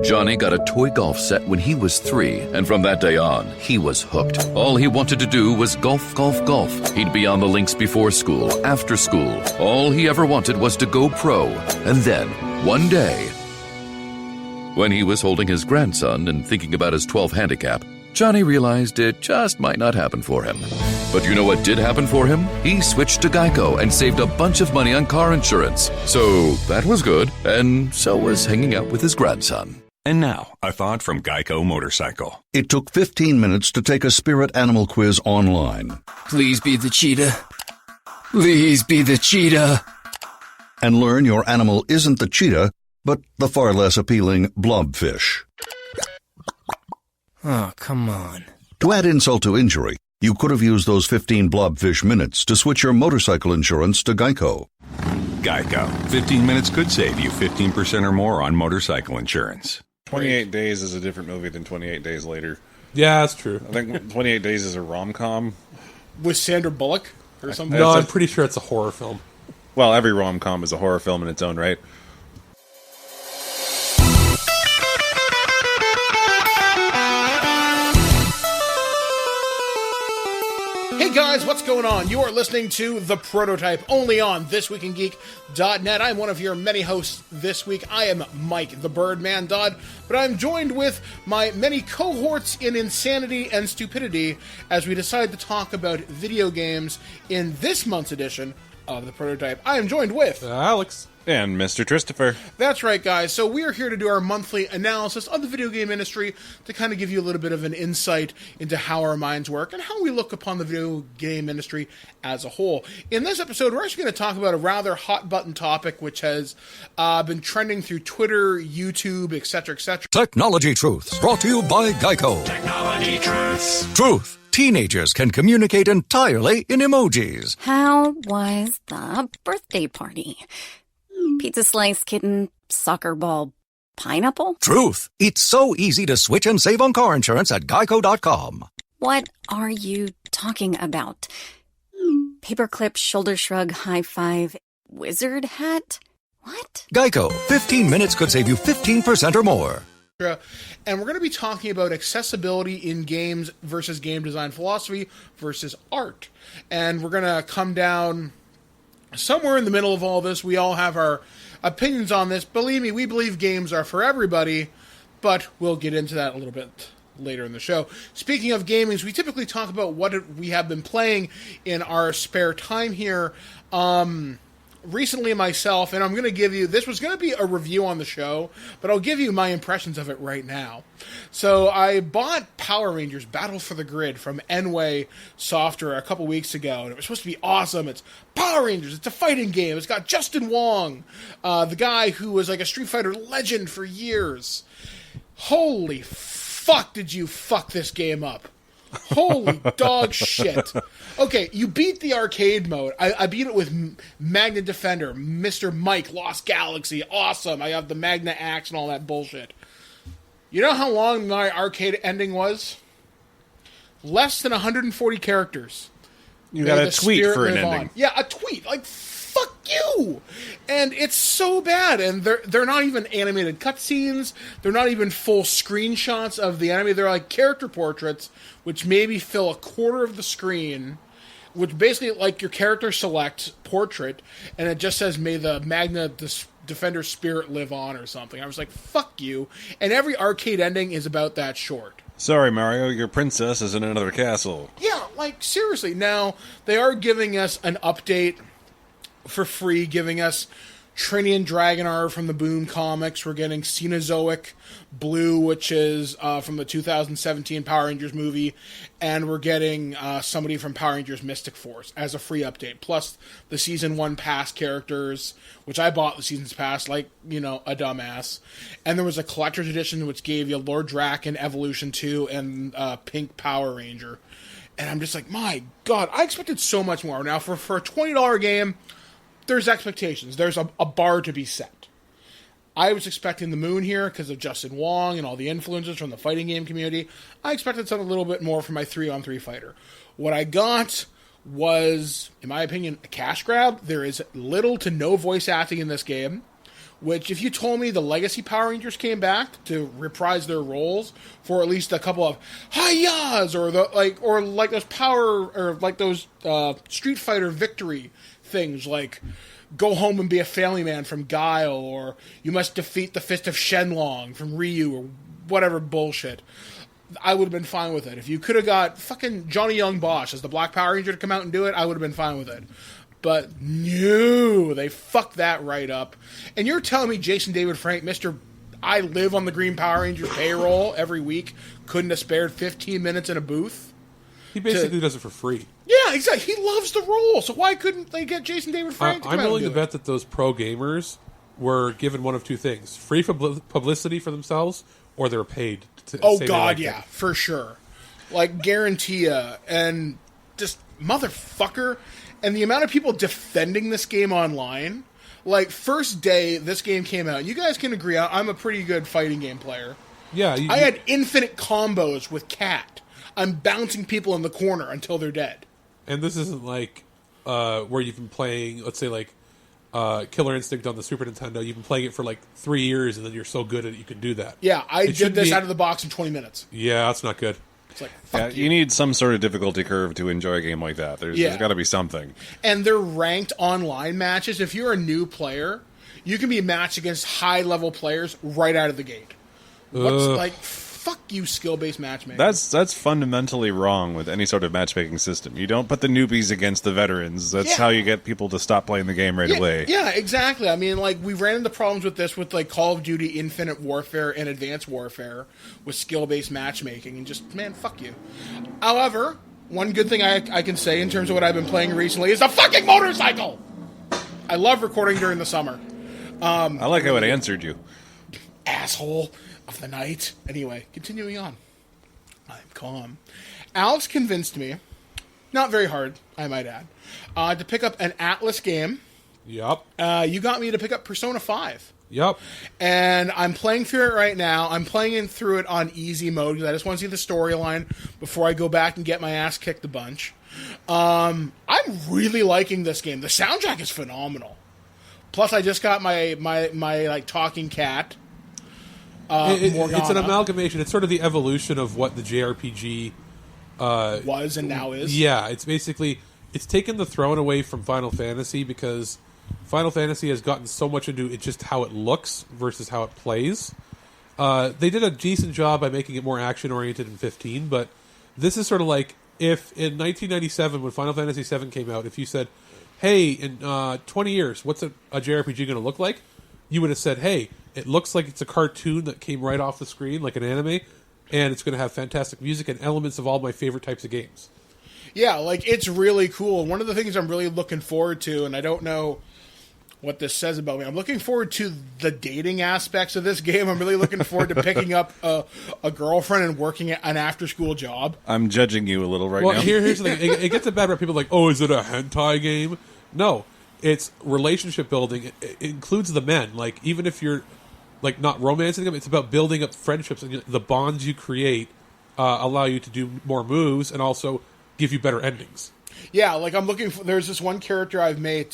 Johnny got a toy golf set when he was 3, and from that day on, he was hooked. All he wanted to do was golf, golf, golf. He'd be on the links before school, after school. All he ever wanted was to go pro. And then, one day, when he was holding his grandson and thinking about his 12 handicap, Johnny realized it just might not happen for him. But you know what did happen for him? He switched to Geico and saved a bunch of money on car insurance. So that was good, and so was hanging out with his grandson. And now, a thought from Geico Motorcycle. It took 15 minutes to take a spirit animal quiz online. Please be the cheetah. Please be the cheetah. And learn your animal isn't the cheetah, but the far less appealing blobfish. Oh, come on. To add insult to injury, you could have used those 15 blobfish minutes to switch your motorcycle insurance to Geico. Geico. 15 minutes could save you 15% or more on motorcycle insurance. 28 Days is a different movie than 28 Days Later. Yeah, that's true. I think 28 Days is a rom-com. With Sandra Bullock or something? No, I'm pretty sure it's a horror film. Well, every rom-com is a horror film in its own right. Hey guys, what's going on? You are listening to The Prototype, only on thisweekingeek.net. I'm one of your many hosts this week. I am Mike, the Birdman Dodd, but I'm joined with my many cohorts in insanity and stupidity as we decide to talk about video games in this month's edition of The Prototype. I am joined with... Alex. And Mr. Trisiifer. That's right, guys. So we are here to do our monthly analysis of the video game industry to kind of give you a little bit of an insight into how our minds work and how we look upon the video game industry as a whole. In this episode, we're actually going to talk about a rather hot-button topic which has been trending through Twitter, YouTube, etc., etc. Technology Truths, brought to you by Geico. Technology Truths. Truth. Teenagers can communicate entirely in emojis. How was the birthday party? Pizza slice, kitten, soccer ball, pineapple? Truth. It's so easy to switch and save on car insurance at geico.com. What are you talking about? Paperclip, shoulder shrug, high five, wizard hat? What? Geico. 15 minutes could save you 15% or more. And we're going to be talking about accessibility in games versus game design philosophy versus art. And we're going to come down somewhere in the middle of all this. We all have our opinions on this. Believe me, we believe games are for everybody, but we'll get into that a little bit later in the show. Speaking of gaming, we typically talk about what we have been playing in our spare time here. Recently myself, and I'm going to give you, this was going to be a review on the show, but I'll give you my impressions of it right now. So I bought Power Rangers Battle for the Grid from Enway Software a couple weeks ago, and it was supposed to be awesome. It's Power Rangers, it's a fighting game, it's got Justin Wong, the guy who was like a Street Fighter legend for years. Holy fuck did you fuck this game up. Holy dog shit. Okay, you beat the arcade mode. I beat it with Magna Defender, Mr. Mike, Lost Galaxy, awesome. I have the Magna Axe and all that bullshit. You know how long my arcade ending was? Less than 140 characters. You got a tweet for an ending. Yeah, a tweet. Like, fuck you! And it's so bad, and they're not even animated cutscenes, they're not even full screenshots of the enemy, they're like character portraits, which maybe fill a quarter of the screen, which basically like your character select portrait, and it just says, may the Magna Defender spirit live on, or something. I was like, fuck you, and every arcade ending is about that short. Sorry, Mario, your princess is in another castle. Yeah, like, seriously. Now, they are giving us an update for free, giving us Trini and Dragonar from the Boom comics. We're getting Cenozoic Blue, which is from the 2017 Power Rangers movie, and we're getting somebody from Power Rangers Mystic Force as a free update, plus the Season 1 Pass characters, which I bought the Season's Pass like, you know, a dumbass. And there was a Collector's Edition, which gave you Lord Draken, Evolution 2, and Pink Power Ranger. And I'm just like, my God, I expected so much more. Now, for a $20 game, there's expectations. There's a bar to be set. I was expecting the moon here because of Justin Wong and all the influences from the fighting game community. I expected something a little bit more from my 3-on-3 fighter. What I got was, in my opinion, a cash grab. There is little to no voice acting in this game. which if you told me the Legacy Power Rangers came back to reprise their roles for at least a couple of hi-yas or those Street Fighter victory things like go home and be a family man from Guile, or you must defeat the Fist of Shenlong from Ryu, or whatever bullshit, I would have been fine with it. If you could have got fucking Johnny Young Bosch as the Black Power Ranger to come out and do it, I would have been fine with it. But no, they fucked that right up. And you're telling me Jason David Frank, Mr. I live on the Green Power Rangers payroll every week, couldn't have spared 15 minutes in a booth? He basically does it for free. Yeah, exactly. He loves the role, so why couldn't they get Jason David Frank to come I'm out willing and to do bet that those pro gamers were given one of two things: free publicity for themselves, or they were paid to say God, they yeah, it. for sure. Like, guarantee ya. And just, motherfucker. And the amount of people defending this game online. Like, first day this game came out, you guys can agree, I'm a pretty good fighting game player. Yeah. I had infinite combos with Cat. I'm bouncing people in the corner until they're dead. And this isn't like where you've been playing, let's say, like Killer Instinct on the Super Nintendo. You've been playing it for like 3 years, and then you're so good at it you can do that. Yeah, I did this out of the box in 20 minutes. Yeah, that's not good. It's like, fuck you need some sort of difficulty curve to enjoy a game like that. There's got to be something. And they're ranked online matches. If you're a new player, you can be matched against high-level players right out of the gate. Fuck you, skill-based matchmaking. That's fundamentally wrong with any sort of matchmaking system. You don't put the newbies against the veterans. That's how you get people to stop playing the game right away. Yeah, exactly. I mean, like, we ran into problems with this with, like, Call of Duty Infinite Warfare and Advanced Warfare with skill-based matchmaking, and just, man, fuck you. However, one good thing I can say in terms of what I've been playing recently is a fucking motorcycle! I love recording during the summer. I like how it answered you. Asshole of the night. Anyway, continuing on. I'm calm. Alex convinced me, not very hard, I might add, to pick up an Atlas game. Yep. You got me to pick up Persona 5. Yep. And I'm playing through it right now. I'm playing through it on easy mode because I just want to see the storyline before I go back and get my ass kicked a bunch. I'm really liking this game. The soundtrack is phenomenal. Plus, I just got my like talking cat. It's an amalgamation. It's sort of the evolution of what the JRPG was and now is. Yeah, it's basically it's taken the throne away from Final Fantasy because Final Fantasy has gotten so much into it just how it looks versus how it plays. They did a decent job by making it more action oriented in 15, but this is sort of like if in 1997 when Final Fantasy 7 came out, if you said, "Hey, in 20 years, what's a JRPG going to look like?" You would have said, "Hey, it looks like it's a cartoon that came right off the screen, like an anime, and it's going to have fantastic music and elements of all my favorite types of games." Yeah, like, it's really cool. One of the things I'm really looking forward to, and I don't know what this says about me, I'm looking forward to the dating aspects of this game. I'm really looking forward to picking up a girlfriend and working an after-school job. I'm judging you a little now. Well, here's the thing. It gets a bad rep. People are like, "Oh, is it a hentai game?" No. It's relationship building. It includes the men. Like, even if you're like not romancing them, it's about building up friendships, and the bonds you create allow you to do more moves and also give you better endings. Yeah, like I'm looking for. There's this one character I've made,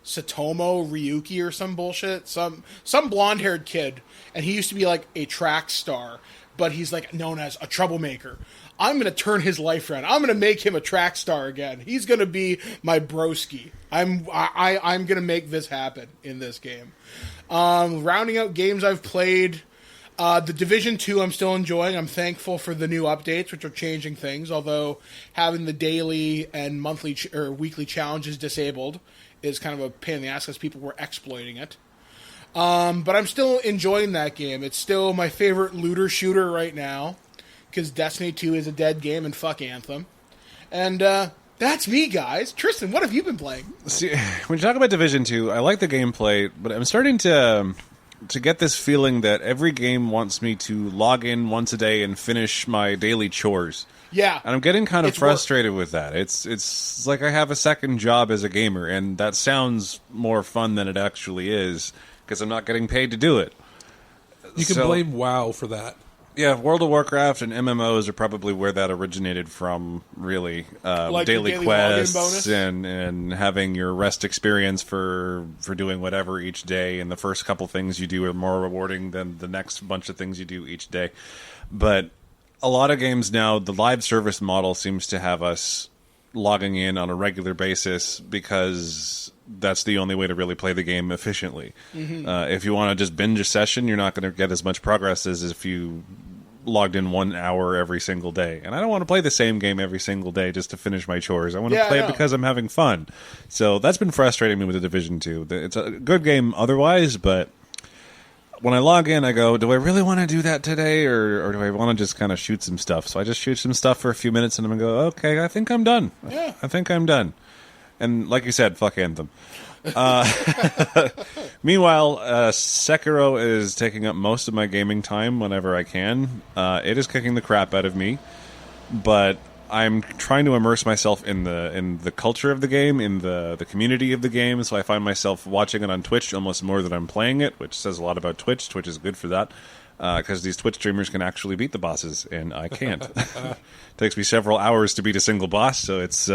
Satomo Ryuki or some bullshit, some blonde-haired kid, and he used to be like a track star, but he's like known as a troublemaker. I'm going to turn his life around. I'm going to make him a track star again. He's going to be my broski. I'm going to make this happen in this game. Rounding out games I've played, the Division 2 I'm still enjoying. I'm thankful for the new updates, which are changing things, although having the daily and monthly or weekly challenges disabled is kind of a pain in the ass because people were exploiting it. But I'm still enjoying that game. It's still my favorite looter shooter right now, because Destiny 2 is a dead game and fuck Anthem. And that's me, guys. Tristan, what have you been playing? See, when you talk about Division 2, I like the gameplay, but I'm starting to get this feeling that every game wants me to log in once a day and finish my daily chores. Yeah. And I'm getting kind of frustrated with that. It's like I have a second job as a gamer, and that sounds more fun than it actually is, because I'm not getting paid to do it. You can blame WoW for that. Yeah, World of Warcraft and MMOs are probably where that originated from, really. Like the daily daily login quests bonus? and having your rest experience for doing whatever each day, and the first couple things you do are more rewarding than the next bunch of things you do each day. But a lot of games now, the live service model seems to have us logging in on a regular basis because that's the only way to really play the game efficiently. If you want to just binge a session, you're not going to get as much progress as if you logged in 1 hour every single day. And I don't want to play the same game every single day just to finish my chores. I want to play it because I'm having fun. So that's been frustrating me with the Division 2. It's a good game otherwise, but when I log in, I go, do I really want to do that today, or do I want to just kind of shoot some stuff? So I just shoot some stuff for a few minutes, and I'm going to go, okay, I think I'm done. Yeah. I think I'm done. And like you said, fuck Anthem. Meanwhile, Sekiro is taking up most of my gaming time whenever I can. It is kicking the crap out of me, but I'm trying to immerse myself in the culture of the game, in the community of the game, so I find myself watching it on Twitch almost more than I'm playing it, which says a lot about Twitch. Twitch is good for that, because these Twitch streamers can actually beat the bosses, and I can't. It takes me several hours to beat a single boss, so it's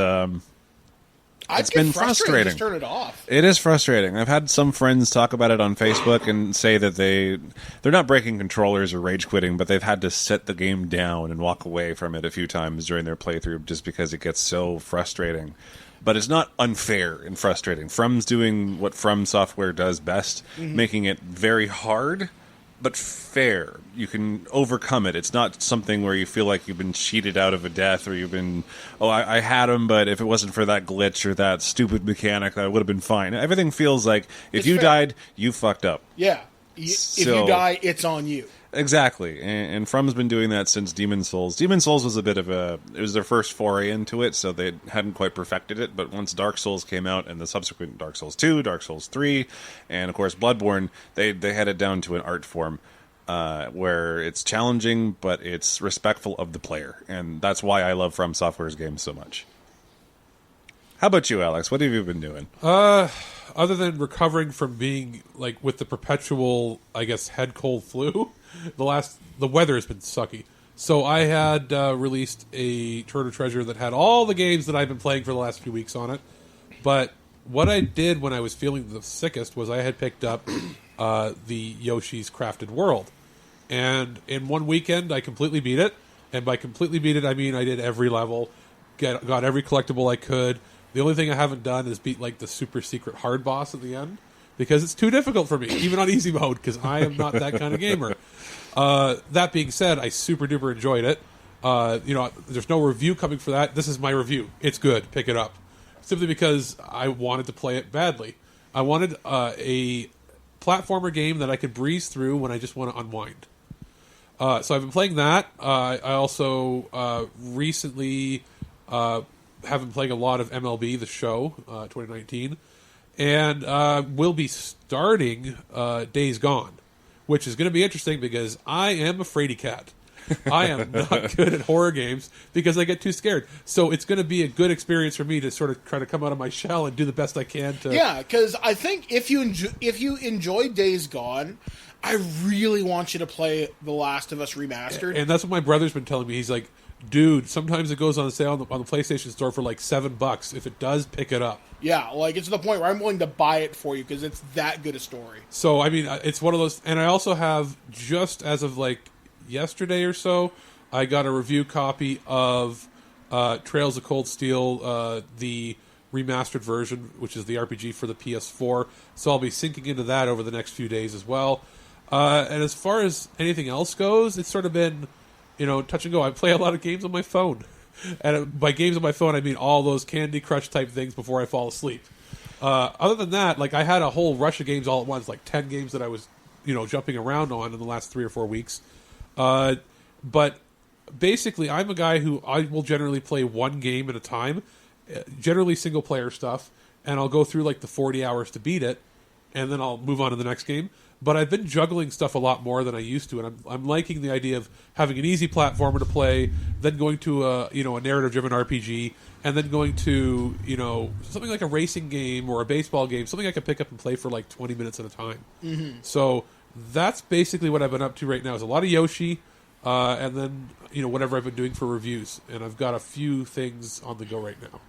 been frustrating. Just turn it off. It is frustrating. I've had some friends talk about it on Facebook and say that they're not breaking controllers or rage quitting, but they've had to set the game down and walk away from it a few times during their playthrough just because it gets so frustrating. But it's not unfair and frustrating. From's doing what From Software does best, making it very hard, but fair. You can overcome it. It's not something where you feel like you've been cheated out of a death, or you've been, I had him, but if it wasn't for that glitch or that stupid mechanic, I would have been fine. Everything feels like if you died, you fucked up. Yeah. If you die, it's on you. Exactly, and From's been doing that since Demon's Souls. Demon's Souls was it was their first foray into it, so they hadn't quite perfected it, but once Dark Souls came out, and the subsequent Dark Souls 2, Dark Souls 3, and of course Bloodborne, they had it down to an art form, where it's challenging, but it's respectful of the player, and that's why I love From Software's games so much. How about you, Alex? What have you been doing? Other than recovering from being like with the perpetual, I guess, head cold flu, the weather has been sucky. So I had released a Turtle Treasure that had all the games that I've been playing for the last few weeks on it. But what I did when I was feeling the sickest was I had picked up the Yoshi's Crafted World. And in one weekend, I completely beat it. And by completely beat it, I mean I did every level, got every collectible I could. The only thing I haven't done is beat like the super secret hard boss at the end, because it's too difficult for me, even on easy mode, because I am not that kind of gamer. That being said, I super duper enjoyed it. There's no review coming for that. This is my review. It's good. Pick it up. Simply because I wanted to play it badly. I wanted a platformer game that I could breeze through when I just want to unwind. So I've been playing that. I also recently have been playing a lot of MLB The Show 2019. And we'll be starting Days Gone, which is going to be interesting because I am a fraidy cat. I am not good at horror games because I get too scared. So it's going to be a good experience for me to sort of try to come out of my shell and do the best I can to... Yeah, because I think if you enjoy Days Gone, I really want you to play The Last of Us Remastered. And that's what my brother's been telling me. He's like, dude, sometimes it goes on sale on the PlayStation Store for like $7. If it does, pick it up. Yeah, like it's to the point where I'm willing to buy it for you because it's that good a story. So, I mean, it's one of those... And I also have, just as of like yesterday or so, I got a review copy of Trails of Cold Steel, the remastered version, which is the RPG for the PS4. So I'll be sinking into that over the next few days as well. And as far as anything else goes, it's sort of been, touch and go. I play a lot of games on my phone. And by games on my phone, I mean all those Candy Crush type things before I fall asleep. Other than that, like I had a whole rush of games all at once, like 10 games that I was, jumping around on in the last 3 or 4 weeks. But basically, I'm a guy who I will generally play one game at a time, generally single player stuff, and I'll go through like the 40 hours to beat it, and then I'll move on to the next game. But I've been juggling stuff a lot more than I used to, and I'm liking the idea of having an easy platformer to play, then going to a narrative-driven RPG, and then going to something like a racing game or a baseball game, something I can pick up and play for like 20 minutes at a time. Mm-hmm. So that's basically what I've been up to right now. Is a lot of Yoshi, and then whatever I've been doing for reviews. And I've got a few things on the go right now.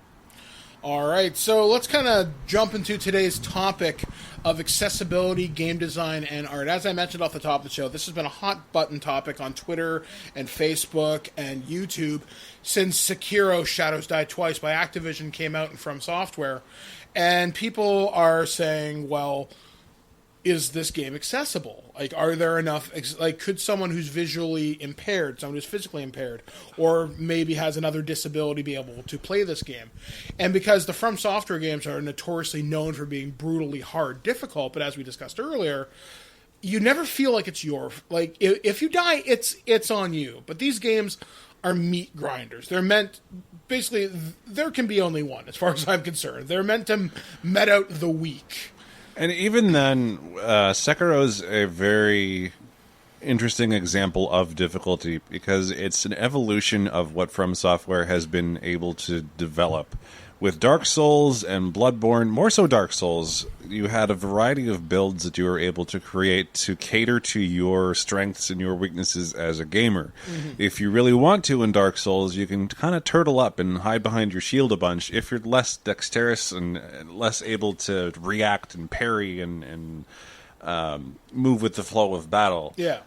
All right, so let's kind of jump into today's topic of accessibility, game design, and art. As I mentioned off the top of the show, this has been a hot button topic on Twitter and Facebook and YouTube since Sekiro Shadows Die Twice by Activision came out and From Software. And people are saying, well, is this game accessible? Like, are there enough, could someone who's visually impaired, someone who's physically impaired, or maybe has another disability be able to play this game? And because the From Software games are notoriously known for being brutally hard, difficult, but as we discussed earlier, you never feel like it's if you die, it's on you. But these games are meat grinders. They're meant, basically, there can be only one, as far as I'm concerned. They're meant to met out the weak. And even then, Sekiro's a very interesting example of difficulty because it's an evolution of what From Software has been able to develop. With Dark Souls and Bloodborne, more so Dark Souls, you had a variety of builds that you were able to create to cater to your strengths and your weaknesses as a gamer. Mm-hmm. If you really want to in Dark Souls, you can kind of turtle up and hide behind your shield a bunch. If you're less dexterous and less able to react and parry and move with the flow of battle. Yeah.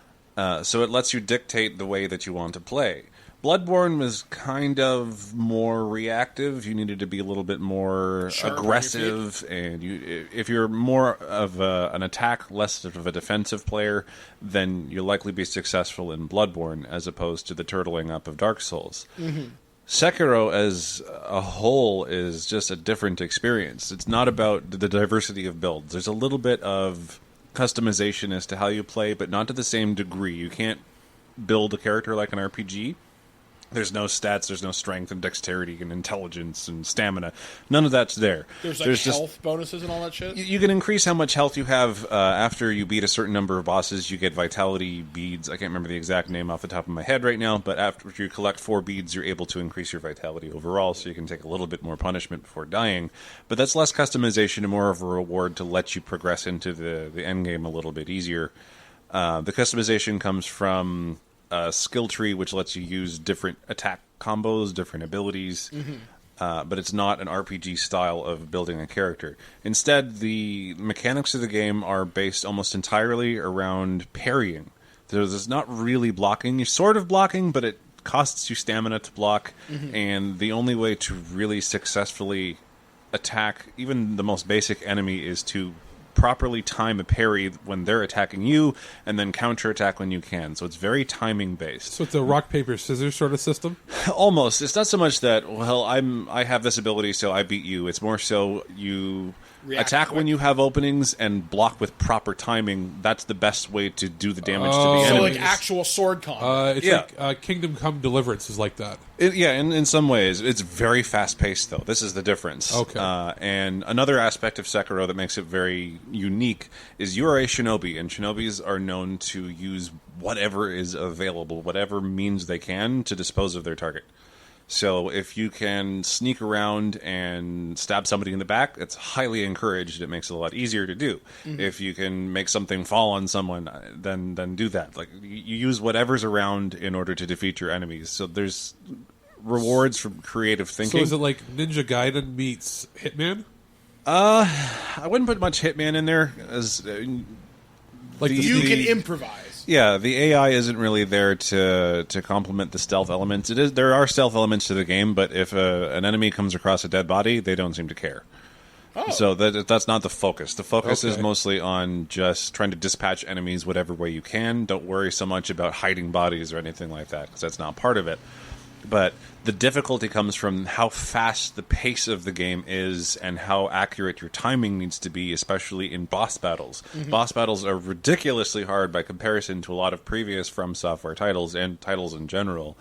So it lets you dictate the way that you want to play. Bloodborne was kind of more reactive. You needed to be a little bit more aggressive, and if you're more of an attack, less of a defensive player, then you'll likely be successful in Bloodborne as opposed to the turtling up of Dark Souls. Mm-hmm. Sekiro as a whole is just a different experience. It's not about the diversity of builds. There's a little bit of customization as to how you play, but not to the same degree. You can't build a character like an RPG. There's no stats, there's no strength and dexterity and intelligence and stamina. None of that's there. There's health bonuses and all that shit? You can increase how much health you have after you beat a certain number of bosses. You get vitality beads. I can't remember the exact name off the top of my head right now, but after you collect 4 beads, you're able to increase your vitality overall, so you can take a little bit more punishment before dying. But that's less customization and more of a reward to let you progress into the end game a little bit easier. The customization comes from a skill tree, which lets you use different attack combos, different abilities, but it's not an RPG style of building a character. Instead, the mechanics of the game are based almost entirely around parrying. There's not really blocking. You're sort of blocking, but it costs you stamina to block, and the only way to really successfully attack even the most basic enemy is to properly time a parry when they're attacking you, and then counterattack when you can. So it's very timing based. So it's a rock paper scissors sort of system. Almost. It's not so much that I have this ability, so I beat you. It's more so you attack when you have openings and block with proper timing. That's the best way to do the damage to the enemy. So like actual sword combat. It's like Kingdom Come Deliverance is like that. In some ways. It's very fast-paced, though. This is the difference. Okay. And another aspect of Sekiro that makes it very unique is you are a shinobi, and shinobis are known to use whatever is available, whatever means they can to dispose of their target. So if you can sneak around and stab somebody in the back, it's highly encouraged. It makes it a lot easier to do. Mm-hmm. If you can make something fall on someone, then do that. Like, you use whatever's around in order to defeat your enemies. So there's rewards from creative thinking. So is it like Ninja Gaiden meets Hitman? I wouldn't put much Hitman in there. As like you can improvise. Yeah, the AI isn't really there to complement the stealth elements. There are stealth elements to the game, but if an enemy comes across a dead body, they don't seem to care. Oh. So that's not the focus. The focus is mostly on just trying to dispatch enemies whatever way you can. Don't worry so much about hiding bodies or anything like that, because that's not part of it. But the difficulty comes from how fast the pace of the game is and how accurate your timing needs to be, especially in boss battles. Mm-hmm. Boss battles are ridiculously hard by comparison to a lot of previous From Software titles and titles in general.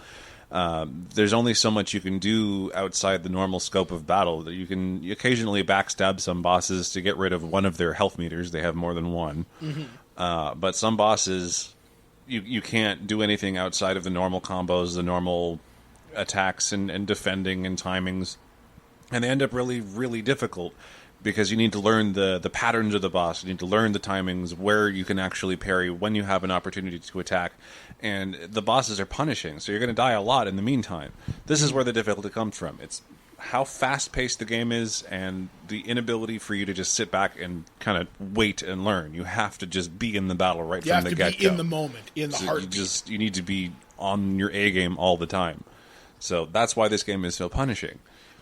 There's only so much you can do outside the normal scope of battle. That you can occasionally backstab some bosses to get rid of one of their health meters. They have more than one. Mm-hmm. But some bosses, you can't do anything outside of the normal combos, the normal attacks and defending and timings, and they end up really, really difficult. because you need to learn the patterns of the boss. You need to learn the timings, where you can actually parry, when you have an opportunity to attack. And the bosses are punishing, so you're going to die a lot in the meantime. This is where the difficulty comes from. It's how fast-paced the game is and the inability for you to just sit back and kind of wait and learn. You have to just be in the battle right from the get-go. You have to be in the moment, in the heartbeat. You need to be on your A-game all the time. So that's why this game is so punishing.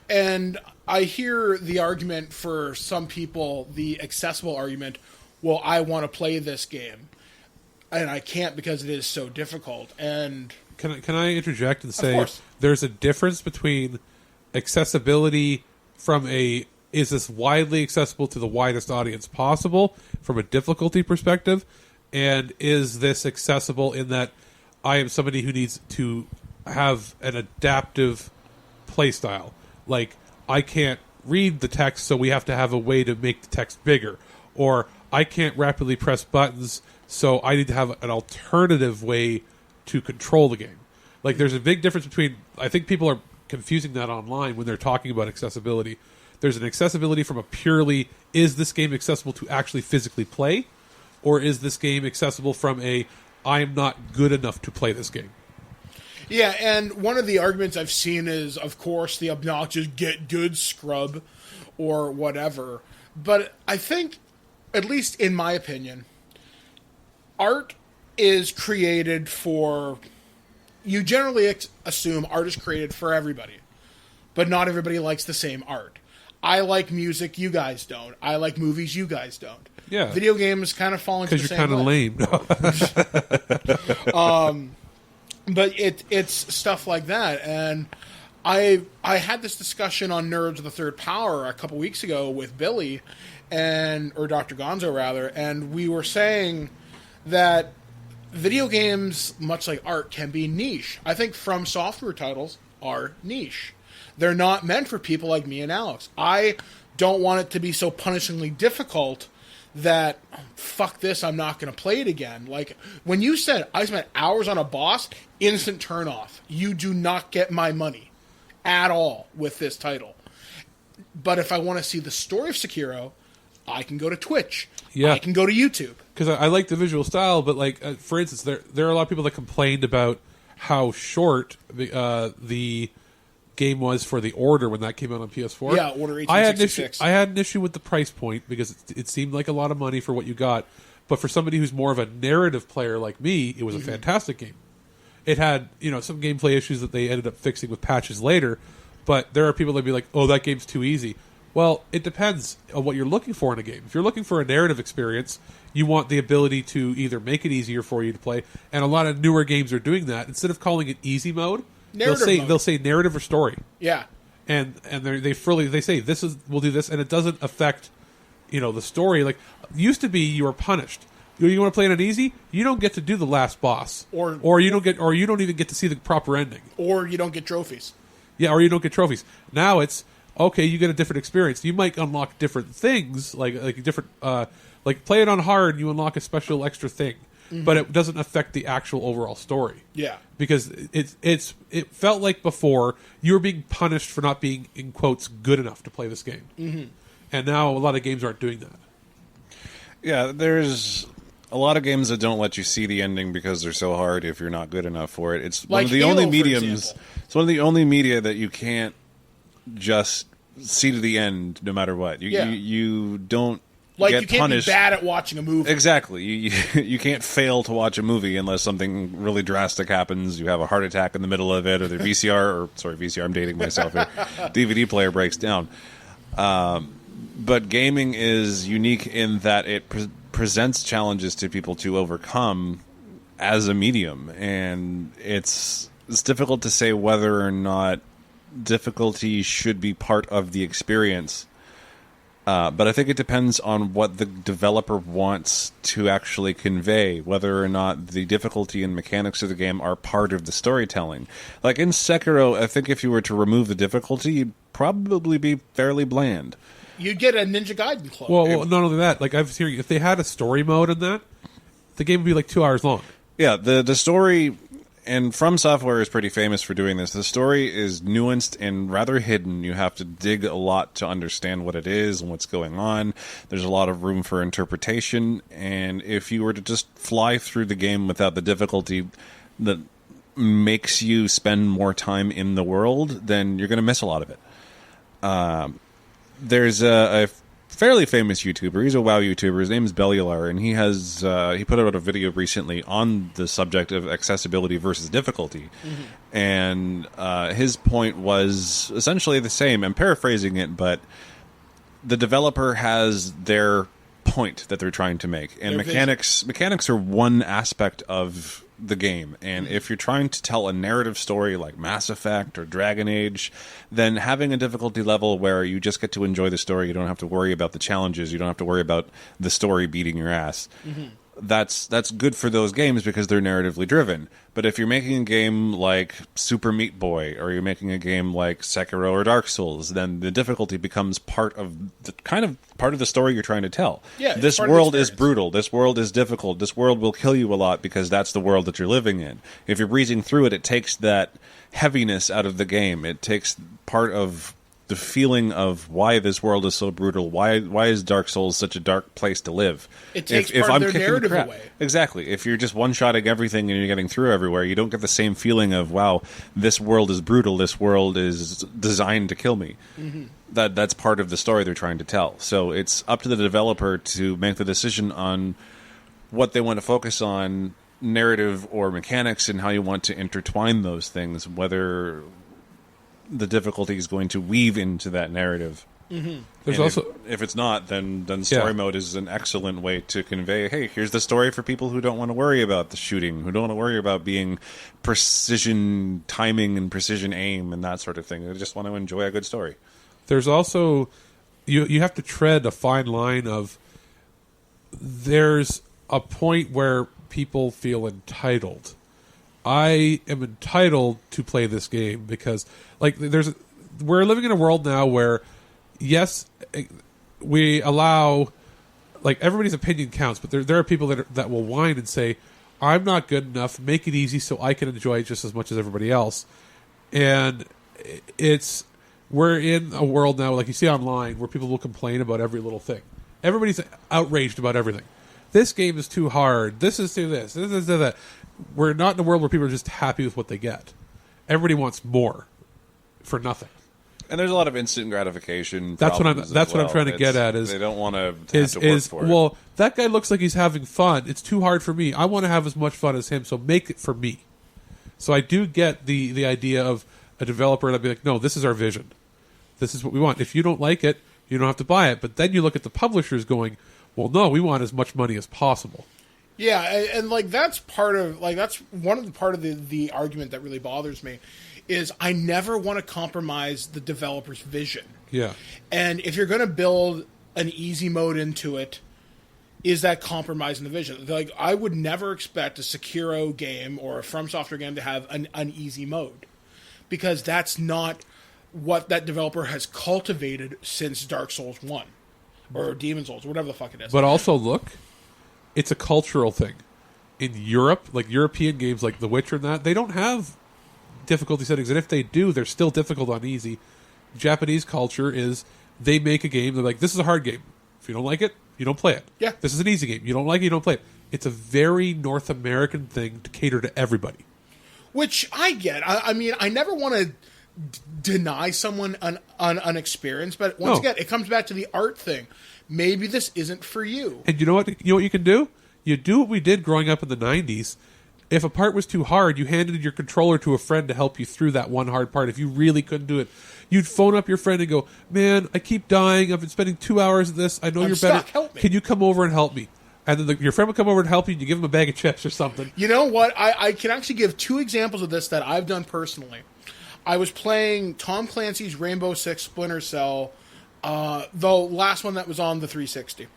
And I hear the argument for some people, the accessible argument, well, I want to play this game, and I can't because it is so difficult. And can I interject and say there's a difference between accessibility from is this widely accessible to the widest audience possible from a difficulty perspective, and is this accessible in that I am somebody who needs to have an adaptive play style. Like, I can't read the text, so we have to have a way to make the text bigger. Or I can't rapidly press buttons, so I need to have an alternative way to control the game. Like, there's a big difference between... I think people are confusing that online when they're talking about accessibility. There's an accessibility from a purely, is this game accessible to actually physically play? Or is this game accessible from a, I am not good enough to play this game? Yeah, and one of the arguments I've seen is, of course, the obnoxious get good scrub or whatever. But I think, at least in my opinion, art is created for... You generally assume art is created for everybody. But not everybody likes the same art. I like music, you guys don't. I like movies, you guys don't. Yeah. Video games kind of fall into the same way. Because you're kind of lame. But it's stuff like that, and I had this discussion on Nerds of the Third Power a couple weeks ago with Billy, or Dr. Gonzo rather, and we were saying that video games, much like art, can be niche. I think From Software titles are niche. They're not meant for people like me and Alex. I don't want it to be so punishingly difficult that, fuck this, I'm not going to play it again. Like, when you said, I spent hours on a boss, instant turn off. You do not get my money at all with this title. But if I want to see the story of Sekiro, I can go to Twitch. Yeah. I can go to YouTube. Because I like the visual style, but, like, for instance, there are a lot of people that complained about how short the game was for The Order when that came out on PS4. Yeah, Order 1866. I had an issue with the price point because it seemed like a lot of money for what you got. But for somebody who's more of a narrative player like me, it was a fantastic game. It had, some gameplay issues that they ended up fixing with patches later, but there are people that be like, oh, that game's too easy. Well, it depends on what you're looking for in a game. If you're looking for a narrative experience, you want the ability to either make it easier for you to play, and a lot of newer games are doing that. Instead of calling it easy mode, they'll say narrative or story. Yeah. And they say we'll do this, and it doesn't affect the story. Like, used to be, you were punished. You want to play it on easy, you don't get to do the last boss, or you don't even get to see the proper ending, or you don't get trophies. Yeah, or you don't get trophies. Now it's okay. You get a different experience. You might unlock different things, like different like play it on hard. You unlock a special extra thing, but it doesn't affect the actual overall story. Yeah, because it felt like before you were being punished for not being, in quotes, good enough to play this game, and now a lot of games aren't doing that. Yeah, there's a lot of games that don't let you see the ending because they're so hard if you're not good enough for it. It's one of the only mediums. It's one of the only media that you can't just see to the end no matter what. You don't like get you can't punished. Be bad at watching a movie. Exactly. You can't fail to watch a movie unless something really drastic happens. You have a heart attack in the middle of it, or the VCR. I'm dating myself here. DVD player breaks down. But gaming is unique in that it presents challenges to people to overcome as a medium, and it's difficult to say whether or not difficulty should be part of the experience. But I think it depends on what the developer wants to actually convey, whether or not the difficulty and mechanics of the game are part of the storytelling. Like in Sekiro, I think if you were to remove the difficulty, you'd probably be fairly bland. You'd get a Ninja Gaiden clone. Well, not only that, like I was hearing, if they had a story mode in that, the game would be like 2 hours long. Yeah, the story And From Software is pretty famous for doing this. The story is nuanced and rather hidden. You have to dig a lot to understand what it is and what's going on. There's a lot of room for interpretation. And if you were to just fly through the game without the difficulty that makes you spend more time in the world, then you're going to miss a lot of it. There's a fairly famous YouTuber. He's a WoW YouTuber. His name is Bellular, and he put out a video recently on the subject of accessibility versus difficulty. And his point was essentially the same. I'm paraphrasing it, but the developer has their point that they're trying to make, and mechanics are one aspect of the game. And if you're trying to tell a narrative story like Mass Effect or Dragon Age, then having a difficulty level where you just get to enjoy the story, you don't have to worry about the challenges, you don't have to worry about the story beating your ass. That's good for those games because they're narratively driven. But if you're making a game like Super Meat Boy, or you're making a game like Sekiro or Dark Souls, then the difficulty becomes part of the story you're trying to tell. Yeah, this world is brutal. This world is difficult. This world will kill you a lot because that's the world that you're living in. If you're breezing through it, it takes that heaviness out of the game. It takes part of the feeling of why this world is so brutal. Why is Dark Souls such a dark place to live? It takes part of their narrative away. Exactly. If you're just one-shotting everything and you're getting through everywhere, you don't get the same feeling of, wow, this world is brutal, this world is designed to kill me. That's part of the story they're trying to tell. So it's up to the developer to make the decision on what they want to focus on, narrative or mechanics, and how you want to intertwine those things, whether the difficulty is going to weave into that narrative. There's also, if it's not, then story mode is an excellent way to convey, hey, here's the story for people who don't want to worry about the shooting, who don't want to worry about being precision timing and precision aim and that sort of thing. They just want to enjoy a good story. There's also, you have to tread a fine line of, there's a point where people feel entitled. I am entitled to play this game because, like, we're living in a world now where, yes, we allow, like, everybody's opinion counts, but there are people that will whine and say, I'm not good enough, make it easy so I can enjoy it just as much as everybody else. And we're in a world now, like you see online, where people will complain about every little thing. Everybody's outraged about everything. This game is too hard. This is too this is too that. We're not in a world where people are just happy with what they get. Everybody wants more for nothing. And there's a lot of instant gratification. That's what I'm trying to get at. Is they don't want to have to work for it. Well, that guy looks like he's having fun. It's too hard for me. I want to have as much fun as him, so make it for me. So I do get the idea of a developer that'd be like, no, this is our vision. This is what we want. If you don't like it, you don't have to buy it. But then you look at the publishers going, well, no, we want as much money as possible. Yeah, and like that's one of the part of the argument that really bothers me is I never want to compromise the developer's vision. Yeah. And if you're going to build an easy mode into it, is that compromising the vision? Like, I would never expect a Sekiro game or a From Software game to have an easy mode, because that's not what that developer has cultivated since Dark Souls 1 or Demon Souls or whatever the fuck it is. But also, look, it's a cultural thing. In Europe, like European games like The Witcher and that, they don't have difficulty settings. And if they do, they're still difficult on easy. Japanese culture is they make a game, they're like, this is a hard game. If you don't like it, you don't play it. Yeah. This is an easy game. You don't like it, you don't play it. It's a very North American thing to cater to everybody. Which I get. I mean, I never want to deny someone an experience, but once again, it comes back to the art thing. Maybe this isn't for you. And you know what you can do? You do what we did growing up in the 90s. If a part was too hard, you handed your controller to a friend to help you through that one hard part. If you really couldn't do it, you'd phone up your friend and go, man, I keep dying. I've been spending 2 hours of this. I know you're better. Help me. Can you come over and help me? And then your friend would come over and help you, and you give him a bag of chips or something. You know what? I can actually give two examples of this that I've done personally. I was playing Tom Clancy's Rainbow Six Splinter Cell, the last one that was on the 360.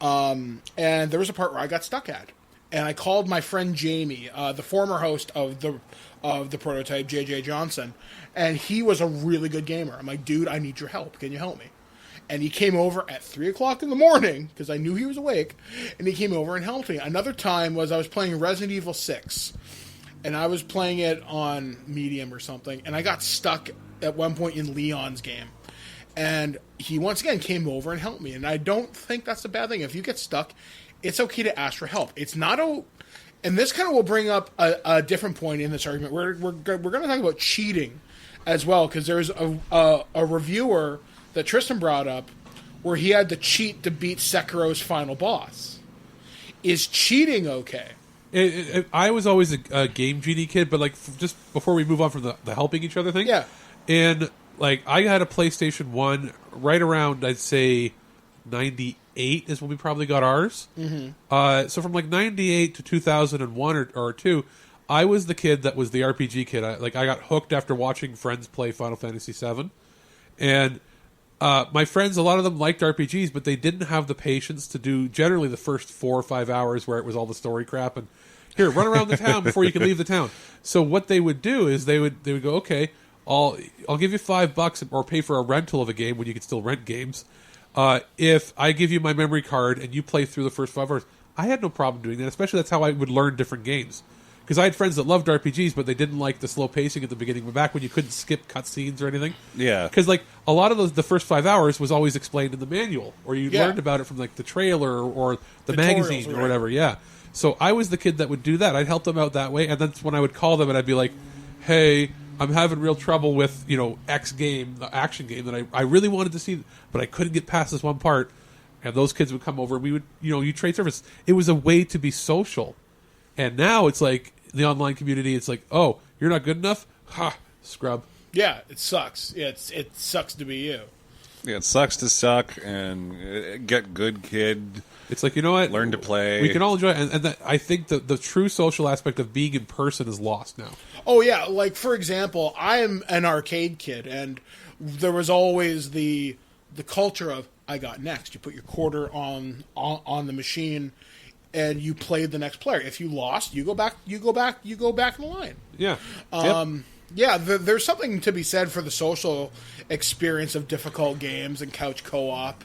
And there was a part where I got stuck at. And I called my friend Jamie, the former host of the Prototype, JJ Johnson, and he was a really good gamer. I'm like, dude, I need your help. Can you help me? And he came over at 3 o'clock in the morning, because I knew he was awake, and he came over and helped me. Another time was I was playing Resident Evil 6, and I was playing it on medium or something, and I got stuck at one point in Leon's game. And he once again came over and helped me, and I don't think that's a bad thing. If you get stuck, it's okay to ask for help. It's not and this kind of will bring up a different point in this argument. We're going to talk about cheating as well, because there's a reviewer that Tristan brought up where he had to cheat to beat Sekiro's final boss. Is cheating okay? I was always a Game Genie kid, but like just before we move on from the helping each other thing, yeah. And like I had a PlayStation 1 right around, I'd say 98 is when we probably got ours. Mm-hmm. So from like 98 to 2001 or 2, I was the kid that was the RPG kid. I got hooked after watching friends play Final Fantasy VII, and my friends, a lot of them liked RPGs, but they didn't have the patience to do generally the first 4 or 5 hours where it was all the story crap and here, run around the town before you can leave the town. So what they would do is they would go, okay, I'll give you $5 or pay for a rental of a game when you can still rent games. If I give you my memory card and you play through the first 5 hours, I had no problem doing that. Especially that's how I would learn different games. Because I had friends that loved RPGs, but they didn't like the slow pacing at the beginning. But back when you couldn't skip cutscenes or anything, Yeah. Because like a lot of the first 5 hours was always explained in the manual, or you learned about it from like the trailer or the magazine or whatever. Yeah. So I was the kid that would do that. I'd help them out that way, and that's when I would call them and I'd be like, "Hey, I'm having real trouble with X game, the action game that I really wanted to see, but I couldn't get past this one part." And those kids would come over, and we would you trade service. It was a way to be social, and now it's like the online community. It's like, oh, you're not good enough, ha, scrub. Yeah, it sucks. It sucks to be you. Yeah, it sucks to suck and get good, kid. It's like, you know what? Learn to play. We can all enjoy it. And I think the true social aspect of being in person is lost now. Oh, yeah. Like, for example, I am an arcade kid, and there was always the culture of, I got next. You put your quarter on the machine, and you played the next player. If you lost, you go back in the line. Yeah. Yeah, there's something to be said for the social experience of difficult games and couch co-op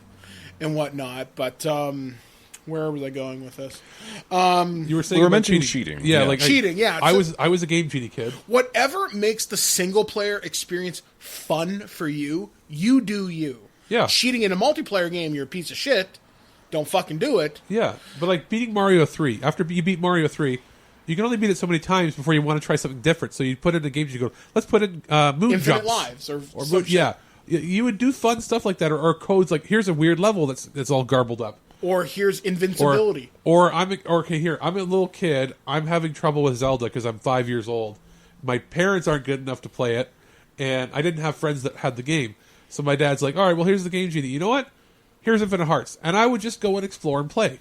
and whatnot, but where was I going with this? You were saying we were mentioning cheating. Yeah, like cheating. Yeah, I was a Game Genie kid. Whatever makes the single player experience fun for you, you do you. Yeah, cheating in a multiplayer game, you're a piece of shit. Don't fucking do it. Yeah, but like beating Mario 3, after you beat Mario 3, you can only beat it so many times before you want to try something different. So you put it in games, you go, let's put in moon Infinite jumps. Lives or yeah. You would do fun stuff like that, or codes like, here's a weird level that's all garbled up. Or here's invincibility. I'm a little kid. I'm having trouble with Zelda because I'm 5 years old. My parents aren't good enough to play it, and I didn't have friends that had the game. So my dad's like, all right, well, here's the Game Genie. You know what? Here's Infinite Hearts. And I would just go and explore and play.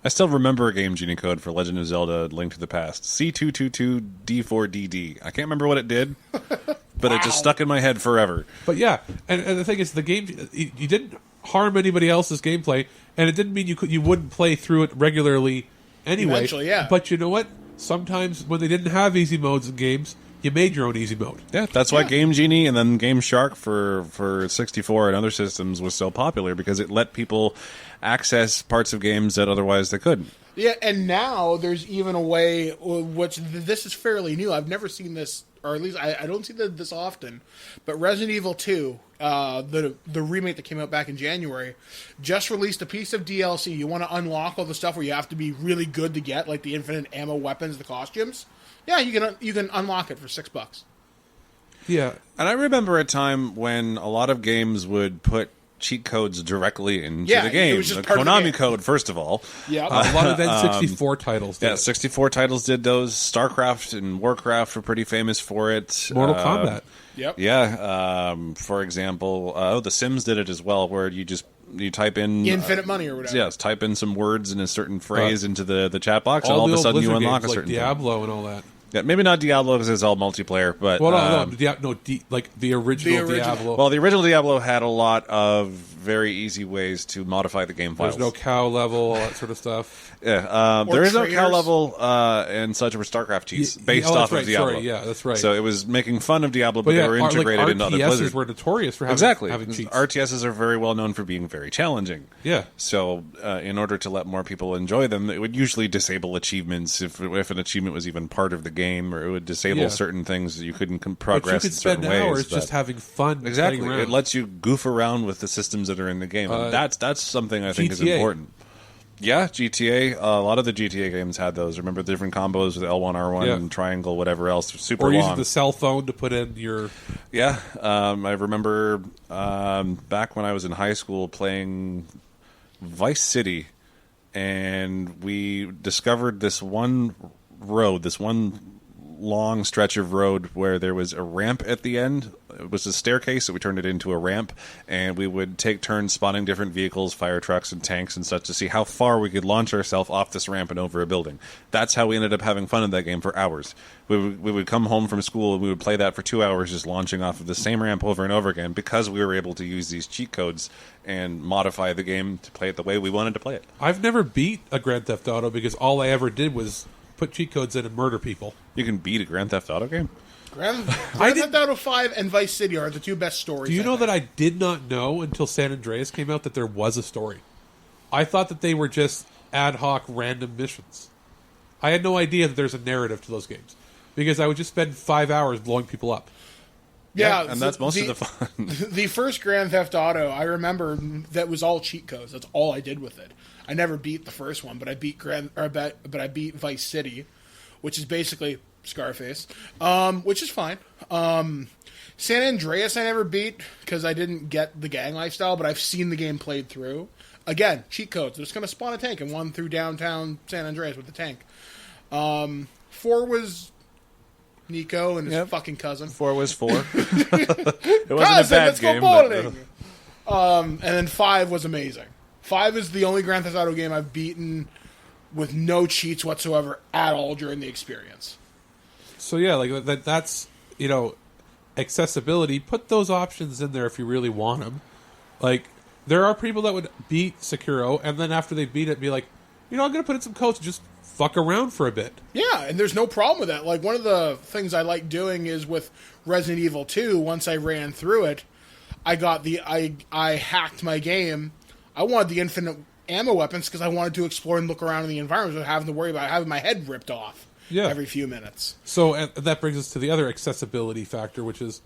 I still remember a Game Genie code for Legend of Zelda Link to the Past. C222D4DD. I can't remember what it did, but it just stuck in my head forever. But yeah, and the thing is, the game, you didn't harm anybody else's gameplay, and it didn't mean you wouldn't play through it regularly anyway. Eventually, yeah. But you know what? Sometimes when they didn't have easy modes in games, you made your own easy mode. Yeah, that's why Game Genie and then Game Shark for 64 and other systems was so popular, because it let people access parts of games that otherwise they couldn't. Yeah, and now there's even a way, which this is fairly new. I've never seen this, or at least I don't see this often, but Resident Evil 2, the remake that came out back in January, just released a piece of DLC. You want to unlock all the stuff where you have to be really good to get, like the infinite ammo weapons, the costumes. Yeah, you can unlock it for $6. Yeah, and I remember a time when a lot of games would put cheat codes directly into the game. The Konami code, first of all. Yeah, a lot of N64 titles did. Yeah, 64 titles did those. StarCraft and Warcraft were pretty famous for it. Mortal Kombat. Yep. Yeah. For example, The Sims did it as well, where you type in infinite money or whatever. Yes, type in some words in a certain phrase into the chat box, and all of a sudden you unlock a certain Diablo and all that. Yeah, maybe not Diablo because it's all multiplayer, but like the original Diablo. Well, the original Diablo had a lot of very easy ways to modify the game files. There's no cow level, all that sort of stuff. Yeah, there is no cow level and such for StarCraft cheats based off of Diablo. Sorry, yeah, that's right. So it was making fun of Diablo, but they were integrated into other Blizzard. RTSs were notorious for having cheats. RTSs are very well known for being very challenging. Yeah. So in order to let more people enjoy them, it would usually disable achievements if an achievement was even part of the game, or it would disable certain things that you couldn't progress but you could in certain spend ways. hours just having fun. Exactly, playing around. it lets you goof around with the systems that are in the game. And that's something I think is GTA. important. Yeah, GTA. A lot of the GTA games had those. Remember the different combos with L1, R1, and triangle, whatever else. Super or long. using the cell phone to put in your... Yeah, I remember back when I was in high school playing Vice City, and we discovered this one road, this one long stretch of road where there was a ramp at the end. It was a staircase, so we turned it into a ramp, and we would take turns spawning different vehicles, fire trucks and tanks and such, to see how far we could launch ourselves off this ramp and over a building. That's how we ended up having fun in that game for hours. We would come home from school and we would play that for 2 hours, just launching off of the same ramp over and over again, because we were able to use these cheat codes and modify the game to play it the way we wanted to play it. I've never beat a Grand Theft Auto because all I ever did was put cheat codes in and murder people. You can beat a Grand Theft Auto game? Grand Theft Auto 5 and Vice City are the two best stories. Do you know that I did not know until San Andreas came out that there was a story? I thought that they were just ad hoc random missions. I had no idea that there's a narrative to those games, because I would just spend 5 hours blowing people up. Yeah, and that's most of the fun. The first Grand Theft Auto, I remember that was all cheat codes. That's all I did with it. I never beat the first one, but I beat I beat Vice City, which is basically Scarface, which is fine. San Andreas I never beat because I didn't get the gang lifestyle, but I've seen the game played through. Again, cheat codes. They're just going to spawn a tank and one through downtown San Andreas with the tank. 4 was Nico and his fucking cousin. 4 was 4. It wasn't a bad game. And then 5 was amazing. 5 is the only Grand Theft Auto game I've beaten with no cheats whatsoever at all during the experience. So yeah, like that's, you know, accessibility. Put those options in there if you really want them. Like, there are people that would beat Sekiro and then after they beat it be like, you know, I'm going to put in some codes and just fuck around for a bit. Yeah, and there's no problem with that. Like, one of the things I like doing is with Resident Evil 2, once I ran through it, I hacked my game. I wanted the infinite ammo weapons because I wanted to explore and look around in the environment without having to worry about having my head ripped off every few minutes. So and that brings us to the other accessibility factor, which is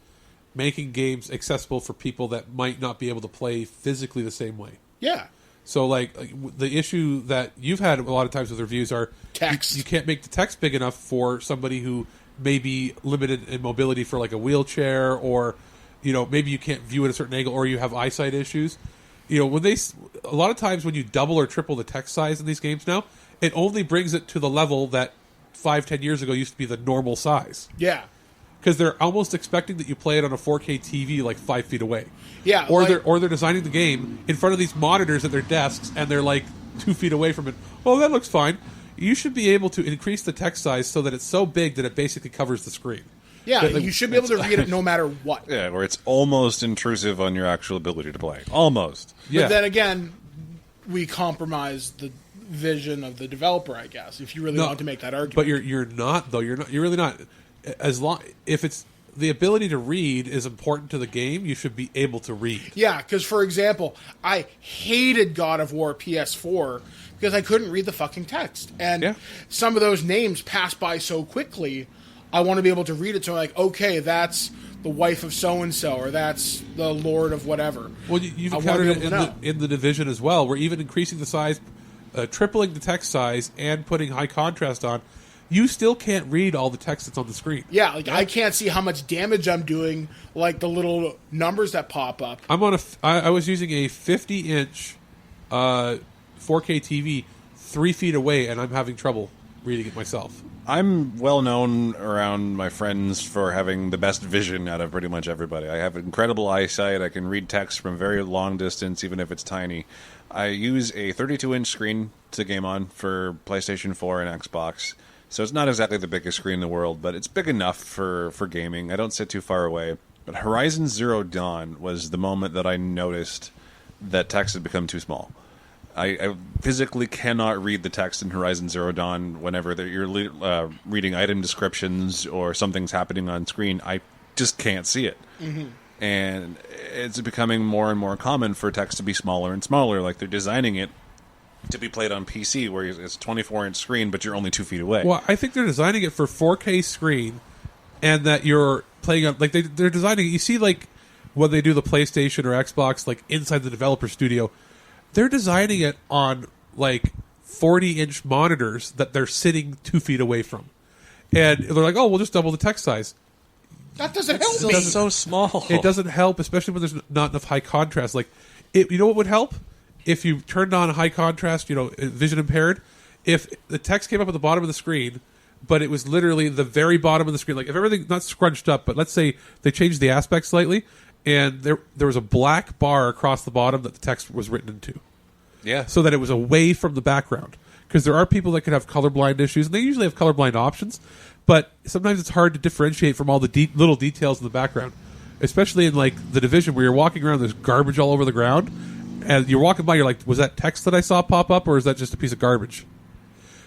making games accessible for people that might not be able to play physically the same way. Yeah. So, like the issue that you've had a lot of times with reviews are text. You can't make the text big enough for somebody who may be limited in mobility for like a wheelchair, or, you know, maybe you can't view at a certain angle, or you have eyesight issues. You know, a lot of times when you double or triple the text size in these games now, it only brings it to the level that 5-10 years ago used to be the normal size. Yeah. Because they're almost expecting that you play it on a 4K TV like 5 feet away. Yeah. Or they're designing the game in front of these monitors at their desks and they're like 2 feet away from it. Oh, that looks fine. You should be able to increase the text size so that it's so big that it basically covers the screen. Yeah, you should be able to read it no matter what. Yeah, where it's almost intrusive on your actual ability to play. Almost. But then again, we compromise the vision of the developer, I guess, if you really want to make that argument. But you're not, though. You're really not. If it's the ability to read is important to the game, you should be able to read. Yeah, because, for example, I hated God of War PS4 because I couldn't read the fucking text. And some of those names pass by so quickly, I want to be able to read it. So I'm like, okay, that's the wife of so-and-so, or that's the lord of whatever. Well, you've encountered it in the Division as well, where even increasing the size, tripling the text size, and putting high contrast on, you still can't read all the text that's on the screen. Yeah, like I can't see how much damage I'm doing, like the little numbers that pop up. I was using a 50-inch 4K TV 3 feet away, and I'm having trouble reading it myself. I'm well known around my friends for having the best vision out of pretty much everybody. I have incredible eyesight. I can read text from very long distance, even if it's tiny. I use a 32-inch screen to game on for PlayStation 4 and Xbox. So it's not exactly the biggest screen in the world, but it's big enough for gaming. I don't sit too far away. But Horizon Zero Dawn was the moment that I noticed that text had become too small. I physically cannot read the text in Horizon Zero Dawn whenever you're reading item descriptions or something's happening on screen. I just can't see it. Mm-hmm. And it's becoming more and more common for text to be smaller and smaller. Like they're designing it to be played on PC, where it's a 24-inch screen, but you're only 2 feet away. Well, I think they're designing it for 4K screen, and that you're playing on like they're designing it. You see, like when they do the PlayStation or Xbox, like inside the developer studio, they're designing it on like 40-inch monitors that they're sitting 2 feet away from, and they're like, "Oh, we'll just double the text size." That doesn't help Still me. so small. It doesn't help, especially when there's not enough high contrast. Like, you know what would help? If you turned on high contrast, vision impaired, if the text came up at the bottom of the screen, but it was literally the very bottom of the screen, like if everything not scrunched up, but let's say they changed the aspect slightly, and there was a black bar across the bottom that the text was written into. Yeah. So that it was away from the background. Because there are people that could have colorblind issues, and they usually have colorblind options, but sometimes it's hard to differentiate from all the little details in the background, especially in like the Division where you're walking around, there's garbage all over the ground, and you're walking by, you're like, was that text that I saw pop up, or is that just a piece of garbage?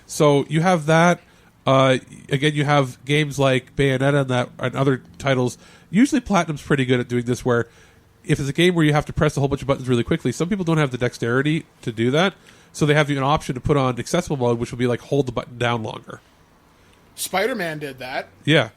So you have that. Again, you have games like Bayonetta and other titles. Usually Platinum's pretty good at doing this, where if it's a game where you have to press a whole bunch of buttons really quickly, some people don't have the dexterity to do that, so they have an option to put on accessible mode, which will be like hold the button down longer. Spider-Man did that. Yeah.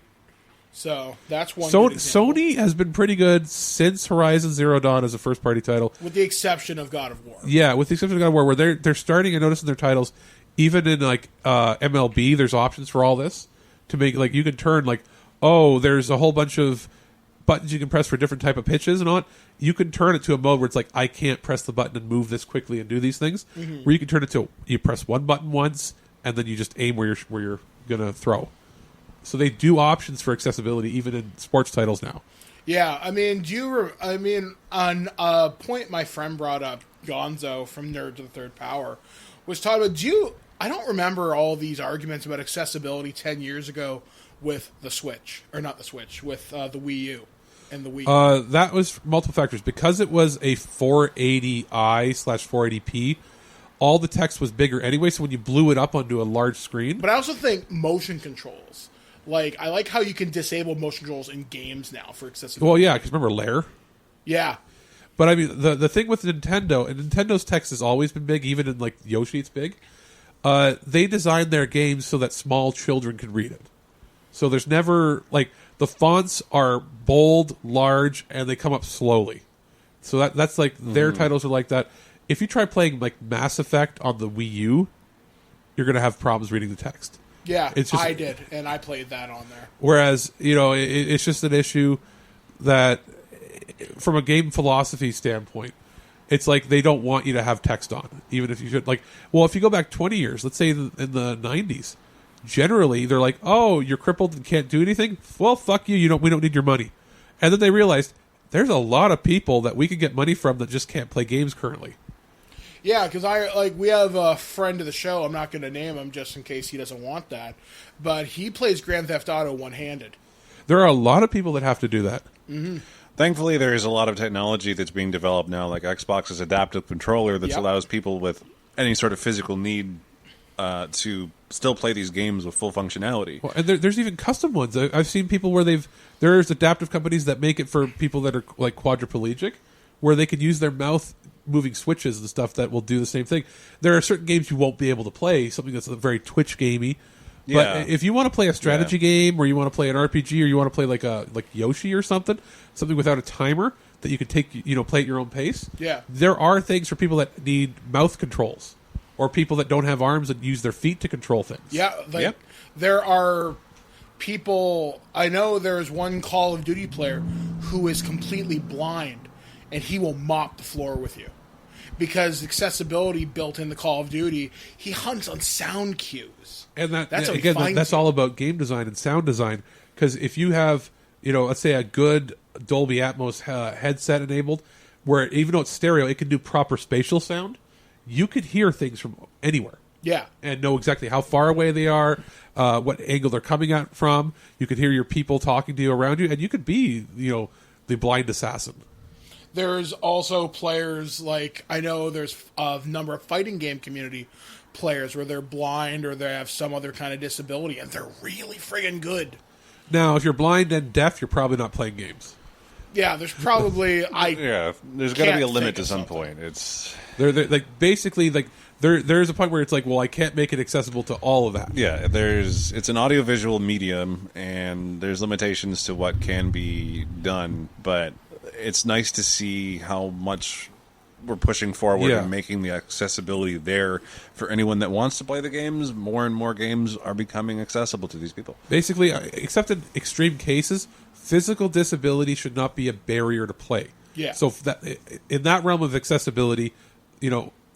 So that's one. Sony has been pretty good since Horizon Zero Dawn as a first-party title, with the exception of God of War. Yeah, with the exception of God of War, where they're starting to notice in their titles, even in like MLB, there's options for all this to make like you can turn like, oh, there's a whole bunch of buttons you can press for different type of pitches and all. You can turn it to a mode where it's like, I can't press the button and move this quickly and do these things. Mm-hmm. Where you can turn it to you press one button once and then you just aim where you're gonna throw. So they do options for accessibility even in sports titles now. Yeah, I mean, on a point my friend brought up, Gonzo from Nerd to the Third Power, was talking about, I don't remember all these arguments about accessibility 10 years ago with the Switch, or not the Switch, with the Wii U and the Wii. That was multiple factors. Because it was a 480i/480p, all the text was bigger anyway, so when you blew it up onto a large screen... But I also think motion controls. Like, I like how you can disable motion controls in games now for accessibility. Well, yeah, because remember Lair? Yeah. But I mean, the thing with Nintendo, and Nintendo's text has always been big, even in like Yoshi it's big, they designed their games so that small children can read it. So there's never, like, the fonts are bold, large, and they come up slowly. So that's like, their titles are like that. If you try playing like Mass Effect on the Wii U, you're going to have problems reading the text. Yeah, it's just, I did, and I played that on there. Whereas, it's just an issue that, from a game philosophy standpoint, it's like they don't want you to have text on, even if you should. Like, well, if you go back 20 years, let's say in the 90s, generally they're like, oh, you're crippled and can't do anything? Well, fuck you, we don't need your money. And then they realized there's a lot of people that we could get money from that just can't play games currently. Yeah, because we have a friend of the show. I'm not going to name him just in case he doesn't want that, but he plays Grand Theft Auto one-handed. There are a lot of people that have to do that. Mm-hmm. Thankfully, there is a lot of technology that's being developed now, like Xbox's adaptive controller, that allows people with any sort of physical need to still play these games with full functionality. Well, and there's even custom ones. I've seen people where there's adaptive companies that make it for people that are like quadriplegic, where they can use their mouth moving switches and stuff that will do the same thing. There are certain games you won't be able to play, something that's very Twitch gamey. But if you want to play a strategy game, or you want to play an RPG, or you want to play like Yoshi or something without a timer that you can take, play at your own pace. Yeah, there are things for people that need mouth controls, or people that don't have arms and use their feet to control things. Yeah, there are people. I know there's one Call of Duty player who is completely blind, and he will mop the floor with you. Because accessibility built in the Call of Duty, he hunts on sound cues. And that's all about game design and sound design. Because if you have, let's say a good Dolby Atmos headset enabled, where even though it's stereo, it can do proper spatial sound, you could hear things from anywhere. Yeah. And know exactly how far away they are, what angle they're coming at from. You could hear your people talking to you around you, and you could be, the blind assassin. There's also players I know there's a number of fighting game community players where they're blind or they have some other kind of disability, and they're really friggin' good. Now, if you're blind and deaf, you're probably not playing games. Yeah, there's probably there's got to be a limit to some point. It's they're basically there's a point where it's like, well, I can't make it accessible to all of that. Yeah, it's an audiovisual medium, and there's limitations to what can be done, but it's nice to see how much we're pushing forward and making the accessibility there for anyone that wants to play the games. More and more games are becoming accessible to these people. Basically, except in extreme cases, physical disability should not be a barrier to play. Yeah. So in that realm of accessibility,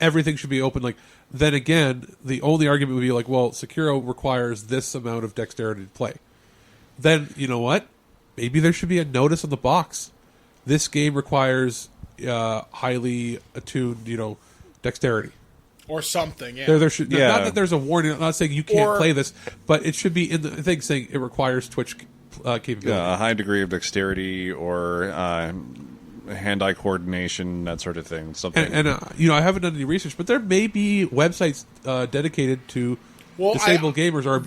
everything should be open. Like, then again, the only argument would be like, well, Sekiro requires this amount of dexterity to play. Then, you know what? Maybe there should be a notice on the box. This game requires highly attuned, dexterity. Or something, yeah. There should, not that there's a warning. I'm not saying you can't play this, but it should be in the thing saying it requires Twitch capability. Yeah, a high degree of dexterity or hand-eye coordination, that sort of thing. Something. And I haven't done any research, but there may be websites dedicated to disabled gamers, or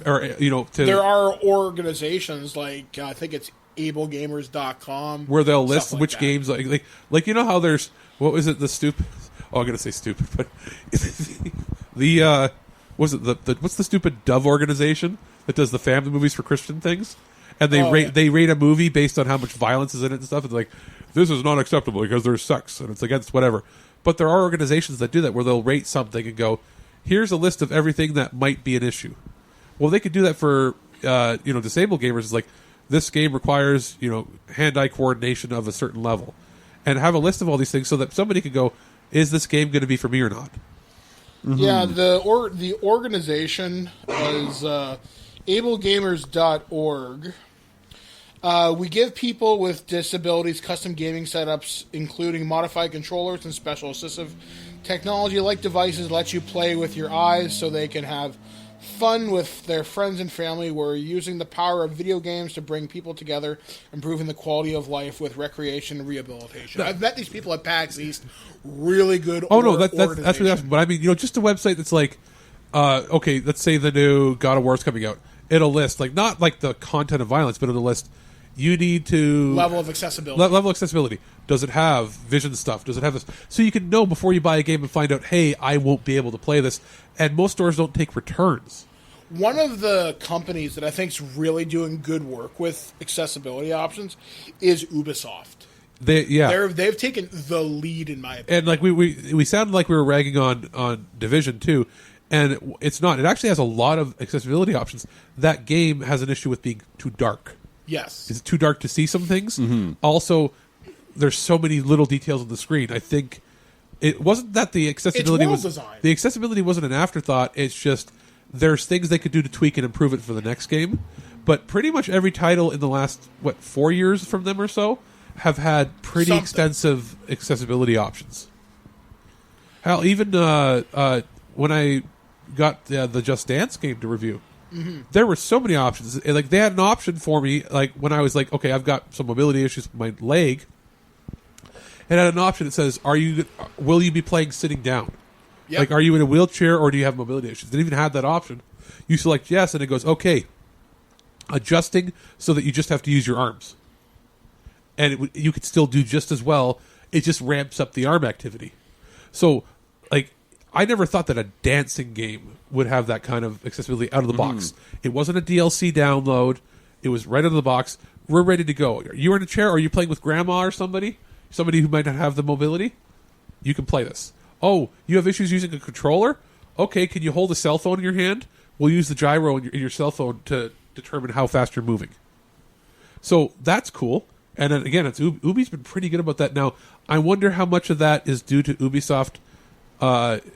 there are organizations like I think it's ablegamers.com where they'll list like which that. games like how there's what was it, the stupid, I'm gonna say stupid, but the what's the stupid Dove organization that does the family movies for Christian things, and they rate a movie based on how much violence is in it and stuff. It's like, this is not acceptable because there's sex and it's against whatever. But there are organizations that do that where they'll rate something and go, here's a list of everything that might be an issue. Well, they could do that for disabled gamers. It's like, this game requires hand-eye coordination of a certain level, and have a list of all these things so that somebody could go, is this game going to be for me or not? Mm-hmm. Yeah, the organization is ablegamers.org. We give people with disabilities custom gaming setups, including modified controllers and special assistive technology like devices that let you play with your eyes so they can have fun with their friends and family. We're using the power of video games to bring people together, improving the quality of life with recreation and rehabilitation. I've met these people at PAX East. Really good that's really awesome. But I mean, just a website that's like, okay, let's say the new God of War is coming out. It'll list, like, not like the content of violence, but it'll list, you need to... Level of accessibility. Level of accessibility. Does it have vision stuff? Does it have this? So you can know before you buy a game and find out, hey, I won't be able to play this. And most stores don't take returns. One of the companies that I think is really doing good work with accessibility options is Ubisoft. They've taken the lead, in my opinion. And like we sounded like we were ragging on Division 2, and it's not. It actually has a lot of accessibility options. That game has an issue with being too dark. Yes. It's too dark to see some things. Mm-hmm. Also, there's so many little details on the screen. I think it wasn't that the accessibility was design. The accessibility wasn't an afterthought. It's just there's things they could do to tweak and improve it for the next game. But pretty much every title in the last 4 years from them or so have had pretty extensive accessibility options. Hell, even when I got the Just Dance game to review, there were so many options. Like, they had an option for me, like when I was like, okay, I've got some mobility issues with my leg. It had an option that says, will you be playing sitting down? Yep. Like, are you in a wheelchair or do you have mobility issues? They even had that option. You select yes, and it goes, okay, adjusting so that you just have to use your arms. And you could still do just as well. It just ramps up the arm activity. So, like, I never thought that a dancing game would have that kind of accessibility out of the box. It wasn't a DLC download. It was right out of the box. We're ready to go. You're in a chair, or are you playing with grandma or somebody who might not have the mobility? You can play this. Oh, you have issues using a controller? Okay, can you hold a cell phone in your hand? We'll use the gyro in your cell phone to determine how fast you're moving. So that's cool. And then again, Ubi's been pretty good about that. Now, I wonder how much of that is due to Ubisoft.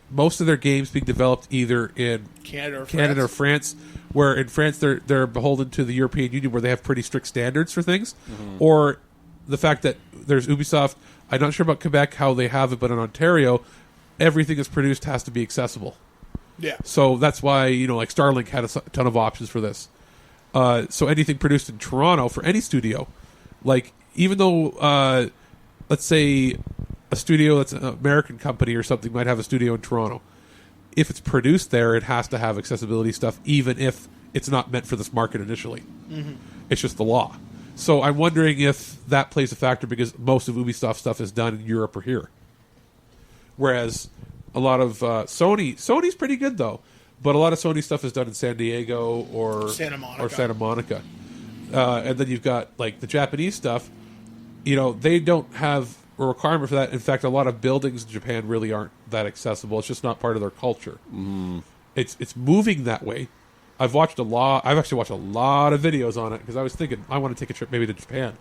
Most of their games being developed either in Canada or France, where in France they're beholden to the European Union, where they have pretty strict standards for things, or the fact that there's Ubisoft. I'm not sure about Quebec how they have it, but in Ontario, everything that's produced has to be accessible. Yeah. So that's why like Starlink had a ton of options for this. So anything produced in Toronto for any studio, like even though let's say a studio that's an American company or something might have a studio in Toronto, if it's produced there, it has to have accessibility stuff, even if it's not meant for this market initially. It's just the law. So I'm wondering if that plays a factor, because most of Ubisoft stuff is done in Europe or here. Whereas, a lot of Sony. Sony's pretty good though, but a lot of Sony stuff is done in San Diego or Santa Monica. And then you've got like the Japanese stuff. You know, they don't have a requirement for that. In fact, a lot of buildings in Japan really aren't that accessible. It's just not part of their culture. It's moving that way. I've actually watched a lot of videos on it because I was thinking I want to take a trip maybe to Japan.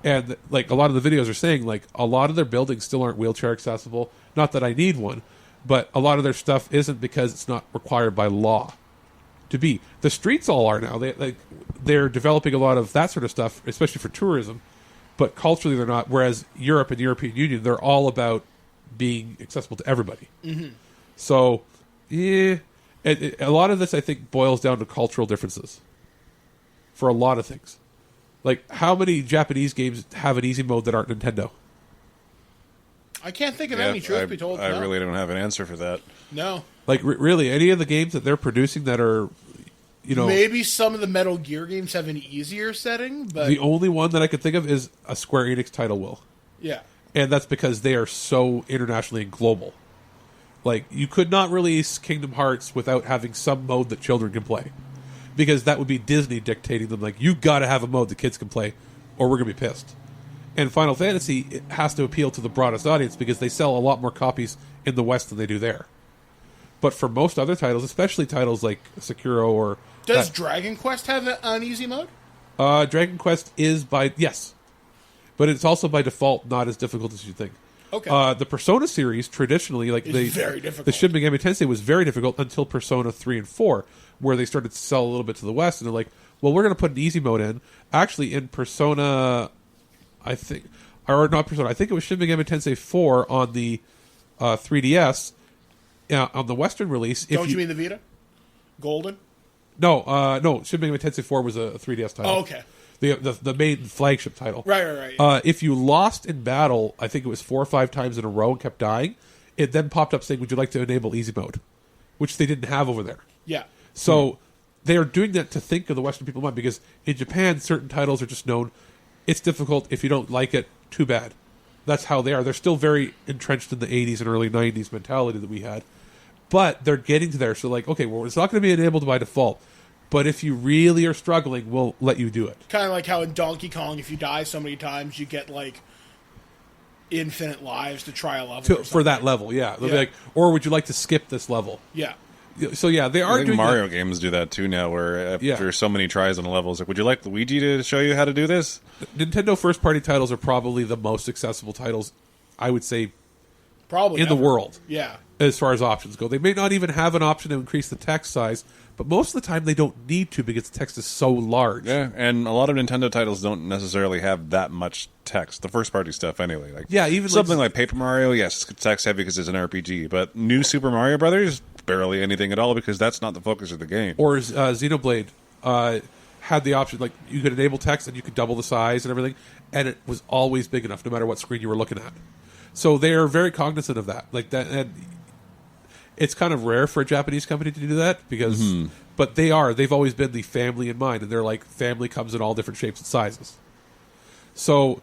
And like a lot of the videos are saying, like a lot of their buildings still aren't wheelchair accessible. Not that I need one, but a lot of their stuff isn't because it's not required by law to be. The streets all are now. They're developing a lot of that sort of stuff, especially for tourism. But culturally, they're not. Whereas Europe and European Union, they're all about being accessible to everybody. So, yeah, a lot of this I think boils down to cultural differences for a lot of things. Like, how many Japanese games have an easy mode that aren't Nintendo? I can't think of any, truth be told. I really don't have an answer for that. No. Like, really, any of the games that they're producing that are, you know... Maybe some of the Metal Gear games have an easier setting, but... The only one that I could think of is a Square Enix title will. Yeah. And that's because they are so internationally and global. Like, you could not release Kingdom Hearts without having some mode that children can play. Because that would be Disney dictating them, like, you got to have a mode that kids can play, or we're going to be pissed. And Final Fantasy it has to appeal to the broadest audience because they sell a lot more copies in the West than they do there. But for most other titles, especially titles like Sekiro or... Does Dragon Quest have an easy mode? Dragon Quest is by... Yes. But it's also by default not as difficult as you think. Okay. The Persona series, traditionally, like very difficult. The Shin Megami Tensei was very difficult until Persona 3 and 4, where they started to sell a little bit to the West, and they're like, well, we're going to put an easy mode in. Actually, in Persona, I think... Or not Persona, I think it was Shin Megami Tensei 4 on the 3DS, on the Western release. Don't you mean the Vita? Golden? No, Shin Megami Tensei 4 was a 3DS title. Oh, okay. The main flagship title. Right. Yeah. If you lost in battle, I think it was 4 or 5 times in a row and kept dying, it then popped up saying, would you like to enable easy mode? Which they didn't have over there. Yeah. So they are doing that to think of the Western people in mind, because in Japan, certain titles are just known, it's difficult, if you don't like it, too bad. That's how they are. They're still very entrenched in the 80s and early 90s mentality that we had. But they're getting to there. So like, okay, well, it's not going to be enabled by default. But if you really are struggling, we'll let you do it. Kind of like how in Donkey Kong, if you die so many times, you get, like, infinite lives to try a level. For that level, yeah. They'll be like, or would you like to skip this level? Yeah. So, yeah, they are doing Mario games do that, too, now, where after so many tries on a level, it's like, would you like Luigi to show you how to do this? Nintendo first-party titles are probably the most accessible titles, I would say, probably in the world. Yeah. As far as options go. They may not even have an option to increase the text size, but most of the time they don't need to because the text is so large. Yeah, and a lot of Nintendo titles don't necessarily have that much text. The first-party stuff, anyway. Like, yeah, even something like Paper Mario, yes, it's text-heavy because it's an RPG, but New Super Mario Brothers, barely anything at all because that's not the focus of the game. Or Xenoblade had the option, like, you could enable text and you could double the size and everything, and it was always big enough no matter what screen you were looking at. So they are very cognizant of that. Like that, and it's kind of rare for a Japanese company to do that because, but they've always been the family in mind, and they're like, family comes in all different shapes and sizes. So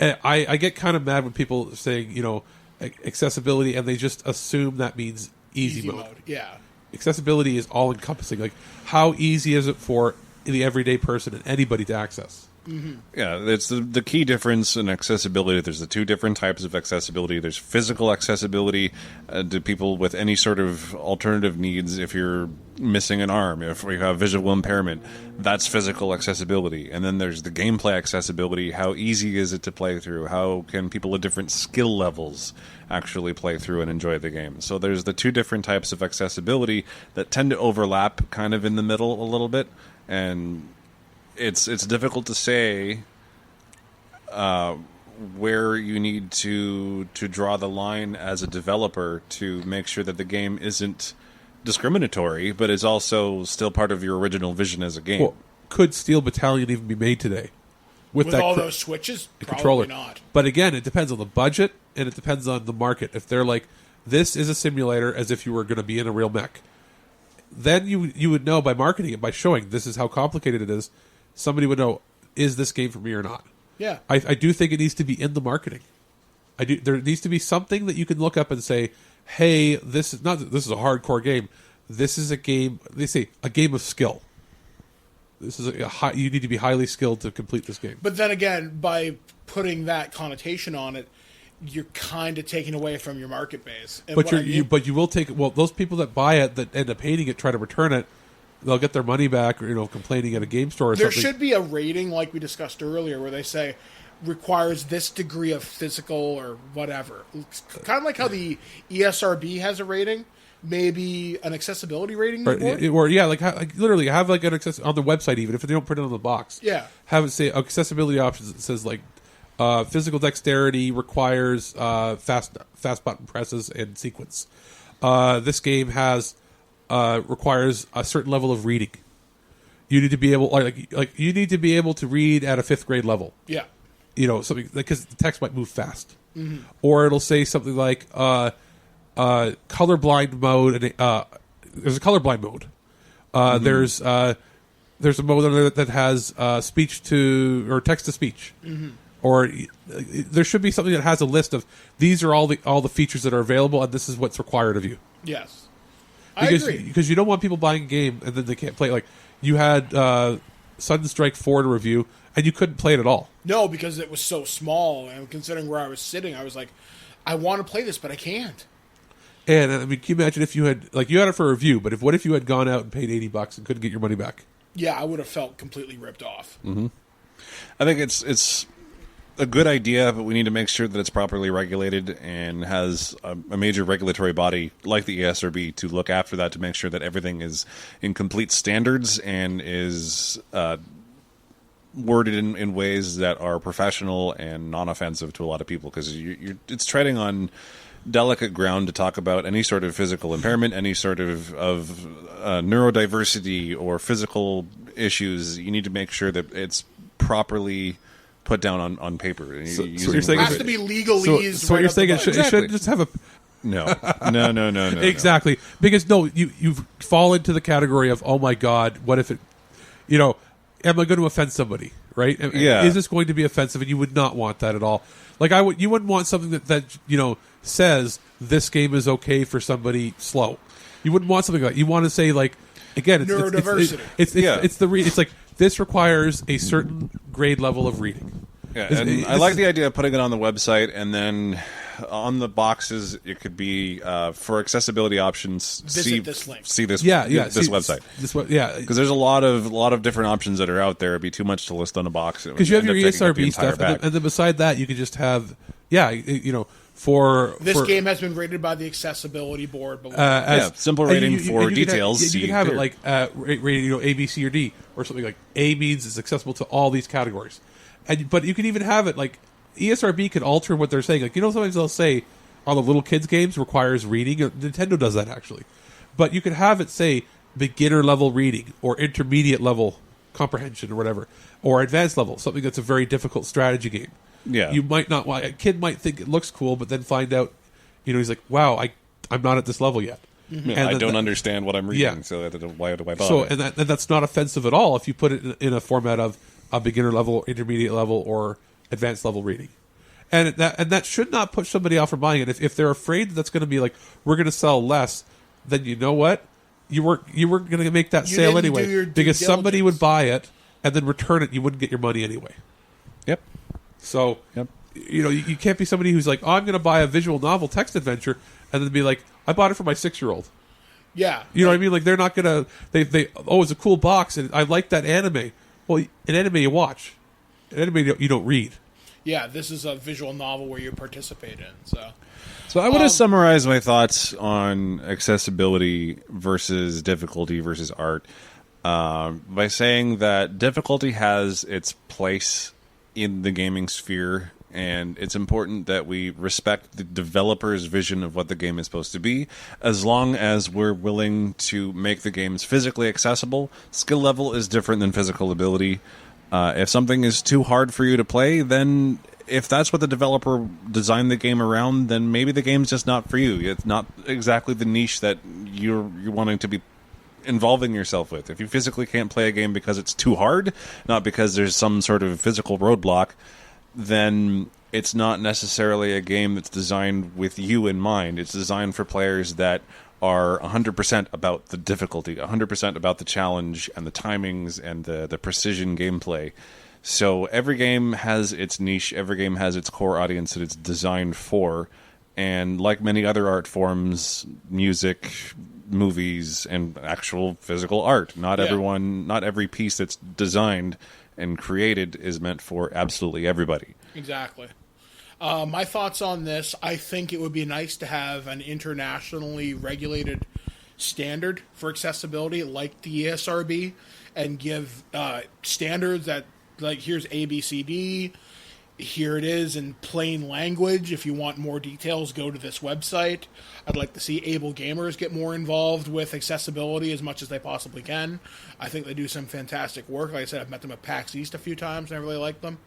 I get kind of mad when people are saying, you know, accessibility, and they just assume that means easy mode. Yeah. Accessibility is all encompassing. Like, how easy is it for the everyday person and anybody to access? Mm-hmm. Yeah, it's the key difference in accessibility. There's the two different types of accessibility. There's physical accessibility to people with any sort of alternative needs. If you're missing an arm, if you have visual impairment, that's physical accessibility. And then there's the gameplay accessibility. How easy is it to play through? How can people at different skill levels actually play through and enjoy the game? So there's the two different types of accessibility that tend to overlap kind of in the middle a little bit. And it's difficult to say where you need to draw the line as a developer to make sure that the game isn't discriminatory, but is also still part of your original vision as a game. Well, could Steel Battalion even be made today with all those switches? Probably controller? Not. But again, it depends on the budget and it depends on the market. If they're like, this is a simulator as if you were going to be in a real mech, then you would know by marketing it, by showing this is how complicated it is. Somebody would know, is this game for me or not? Yeah. I do think it needs to be in the marketing. There needs to be something that you can look up and say, hey, this is a hardcore game. This is a game. They say a game of skill. This is you need to be highly skilled to complete this game. But then again, by putting that connotation on it, you're kind of taking away from your market base. And But you will take those people that buy it that end up hating it, try to return it. They'll get their money back, or complaining at a game store or there something. Should be a rating like we discussed earlier, where they say requires this degree of physical or whatever. It's kind of like how the ESRB has a rating. Maybe an accessibility rating literally have like an access on the website, even if they don't print it on the box. Yeah, have it say accessibility options. It says like physical dexterity requires fast button presses and sequence. This game requires a certain level of reading. You need to be able you need to be able to read at a 5th grade level. Yeah, something because the text might move fast, or it'll say something like. Colorblind mode, and there's a colorblind mode. There's a mode that has speech to or text to speech, or there should be something that has a list of these are all the features that are available, and this is what's required of you. Yes, I agree. Because you don't want people buying a game and then they can't play. Like you had Sunstrike 4 to review, and you couldn't play it at all. No, because it was so small, and considering where I was sitting, I was like, I want to play this, but I can't. And I mean, can you imagine if you had it for a review, but what if you had gone out and paid $80 and couldn't get your money back? Yeah, I would have felt completely ripped off. Mm-hmm. I think it's a good idea, but we need to make sure that it's properly regulated and has a major regulatory body like the ESRB to look after that, to make sure that everything is in complete standards and is worded in ways that are professional and non-offensive to a lot of people, because it's treading on delicate ground to talk about any sort of physical impairment, any sort of neurodiversity or physical issues. You need to make sure that it's properly put down on paper. So you're saying it has to be legalese. So what you're saying it should just have a no. Exactly, because you fall into the category of, oh my god, what if it, am I going to offend somebody? Right? Yeah. Is this going to be offensive? And you would not want that at all. Like you wouldn't want something that says this game is okay for somebody slow. You wouldn't want something like that. You want to say, like, again, neurodiversity. It's like this requires a certain grade level of reading. Yeah, and I like the idea of putting it on the website, and then on the boxes it could be for accessibility options. Visit this link. See this. This website. Yeah, because there's a lot of different options that are out there. It'd be too much to list on a box. Because you have your ESRB stuff, and then beside that, you could just have this game has been rated by the accessibility board, simple rating for details. You can have it like rated, A, B, C, or D, or something like A means it's accessible to all these categories. But you can even have it like ESRB can alter what they're saying. Like, sometimes they'll say on the little kids games requires reading. Nintendo does that actually, but you could have it say beginner level reading or intermediate level comprehension or whatever, or advanced level, something that's a very difficult strategy game. Yeah, you might not. A kid might think it looks cool, but then find out, he's like, "Wow, I'm not at this level yet." Mm-hmm. And I don't understand what I'm reading. Yeah. So why do I bother? So and that's not offensive at all if you put it in a format of a beginner level, intermediate level, or advanced level reading, and that should not put somebody off from buying it. If they're afraid that's going to be like, we're going to sell less, then you know what, you were going to make that sale anyway, because somebody would buy it and then return it. You wouldn't get your money anyway. Yep. So, you can't be somebody who's like, oh, I'm going to buy a visual novel text adventure, and then be like, I bought it for my 6-year-old. Yeah. You know what I mean? Like, they're not going to, it's a cool box, and I like that anime. Well, an anime you watch. An anime you don't read. Yeah, this is a visual novel where you participate in, So I want to summarize my thoughts on accessibility versus difficulty versus art by saying that difficulty has its place in the gaming sphere, and it's important that we respect the developer's vision of what the game is supposed to be, as long as we're willing to make the games physically accessible. Skill level is different than physical ability. If something is too hard for you to play, then if that's what the developer designed the game around, then maybe the game's just not for you. It's not exactly the niche that you're wanting to be involving yourself with. If you physically can't play a game because it's too hard, not because there's some sort of physical roadblock, then it's not necessarily a game that's designed with you in mind. It's designed for players that are 100% about the difficulty, 100% about the challenge and the timings and the precision gameplay. So every game has its niche, every game has its core audience that it's designed for, and like many other art forms, music, movies, and actual physical art, not every piece that's designed and created is meant for absolutely everybody. Exactly. My thoughts on this, I think it would be nice to have an internationally regulated standard for accessibility like the ESRB, and give standards that, like, here's ABCD, here it is in plain language. If you want more details, go to this website. I'd like to see able gamers get more involved with accessibility as much as they possibly can. I think they do some fantastic work. Like I said, I've met them at PAX East a few times, and I really like them.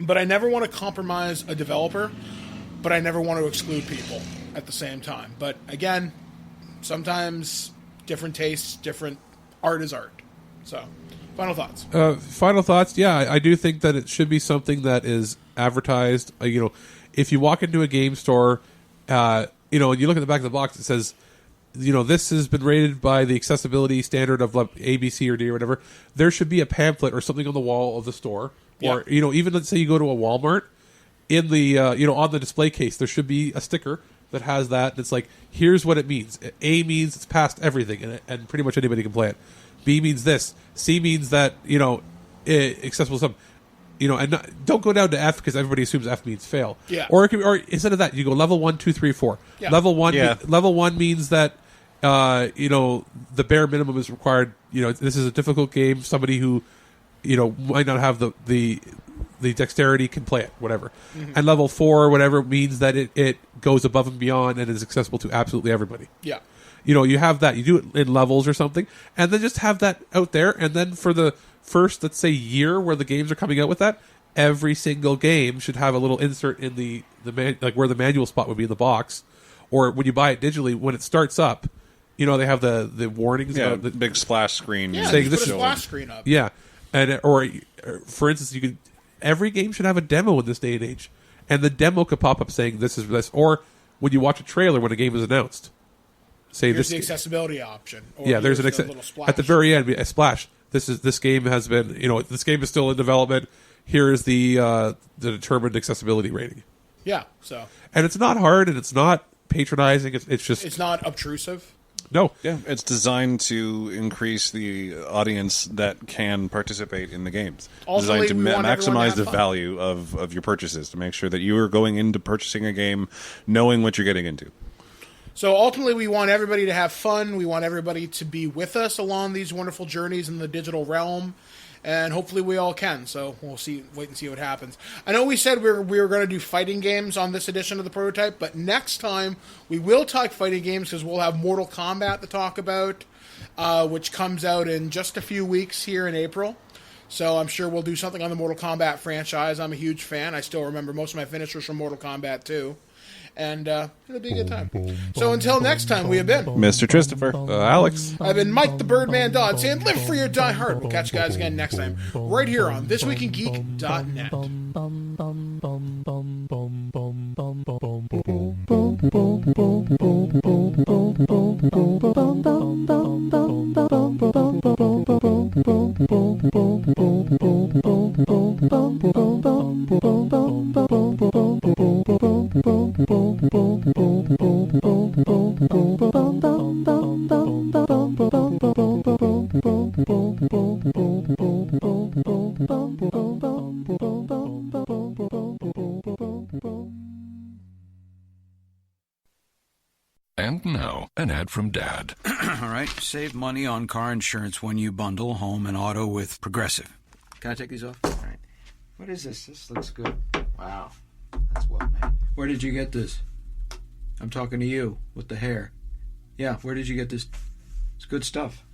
But I never want to compromise a developer, but I never want to exclude people at the same time. But again, sometimes different tastes, different art is art. So, final thoughts. Final thoughts. Yeah, I do think that it should be something that is advertised. If you walk into a game store, and you look at the back of the box, it says, this has been rated by the accessibility standard of A, B, C, or D, or whatever. There should be a pamphlet or something on the wall of the store. Or, even let's say you go to a Walmart, in the, on the display case, there should be a sticker that has that. It's like, here's what it means. A means it's past everything, and pretty much anybody can play it. B means this. C means that, accessible some. Don't go down to F because everybody assumes F means fail. Yeah. Or instead of that, you go level 1, 2, 3, 4. Yeah. Level 1 means that, the bare minimum is required. This is a difficult game. Somebody who, might not have the dexterity can play it, whatever. Mm-hmm. And level 4 or whatever means that it goes above and beyond and is accessible to absolutely everybody. Yeah. You have that. You do it in levels or something, and then just have that out there. And then for the first, let's say, year where the games are coming out with that, every single game should have a little insert in the where the manual spot would be in the box, or when you buy it digitally, when it starts up, they have the warnings. Yeah, about the big splash screen. Yeah, saying just put a splash screen up. Yeah, and or for instance, every game should have a demo in this day and age, and the demo could pop up saying this is this, or when you watch a trailer when a game is announced. Say Here's this the accessibility option. Or yeah, there's little splash. at the very end a splash. This game has been this game is still in development. Here is the determined accessibility rating. Yeah, so and it's not hard and it's not patronizing. It's just it's not obtrusive. No, yeah, it's designed to increase the audience that can participate in the games. Ultimately, designed to maximize the value of your purchases, to make sure that you are going into purchasing a game knowing what you're getting into. So ultimately, we want everybody to have fun. We want everybody to be with us along these wonderful journeys in the digital realm, and hopefully we all can. So we'll wait and see what happens. I know we said we were going to do fighting games on this edition of the Prototype, but next time we will talk fighting games because we'll have Mortal Kombat to talk about, which comes out in just a few weeks here in April. So I'm sure we'll do something on the Mortal Kombat franchise. I'm a huge fan. I still remember most of my finishers from Mortal Kombat 2. And it'll be a good time. So until next time, we have been Mr. Trisiifer, Alex. I've been Mike the Birdman Dodd saying live for your die hard. We'll catch you guys again next time, right here on ThisWeekInGeek.net. And now, an ad from Dad. All right, save money on car insurance when you bundle home and auto with Progressive. Can I take these off? All right. What is this? This looks good. Wow. That's well made. Where did you get this? I'm talking to you with the hair. Yeah, where did you get this? It's good stuff.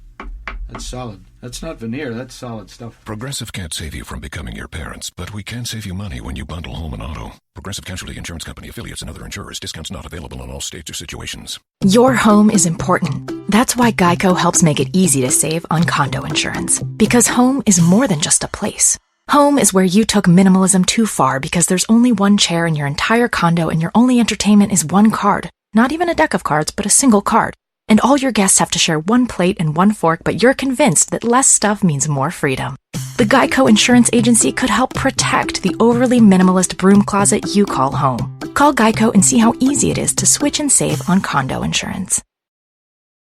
That's solid. That's not veneer, that's solid stuff. Progressive can't save you from becoming your parents, but we can save you money when you bundle home and auto. Progressive Casualty Insurance Company, affiliates, and other insurers. Discounts not available in all states or situations. Your home is important. That's why Geico helps make it easy to save on condo insurance. Because home is more than just a place. Home is where you took minimalism too far because there's only one chair in your entire condo and your only entertainment is one card. Not even a deck of cards, but a single card. And all your guests have to share one plate and one fork, but you're convinced that less stuff means more freedom. The Geico Insurance Agency could help protect the overly minimalist broom closet you call home. Call Geico and see how easy it is to switch and save on condo insurance.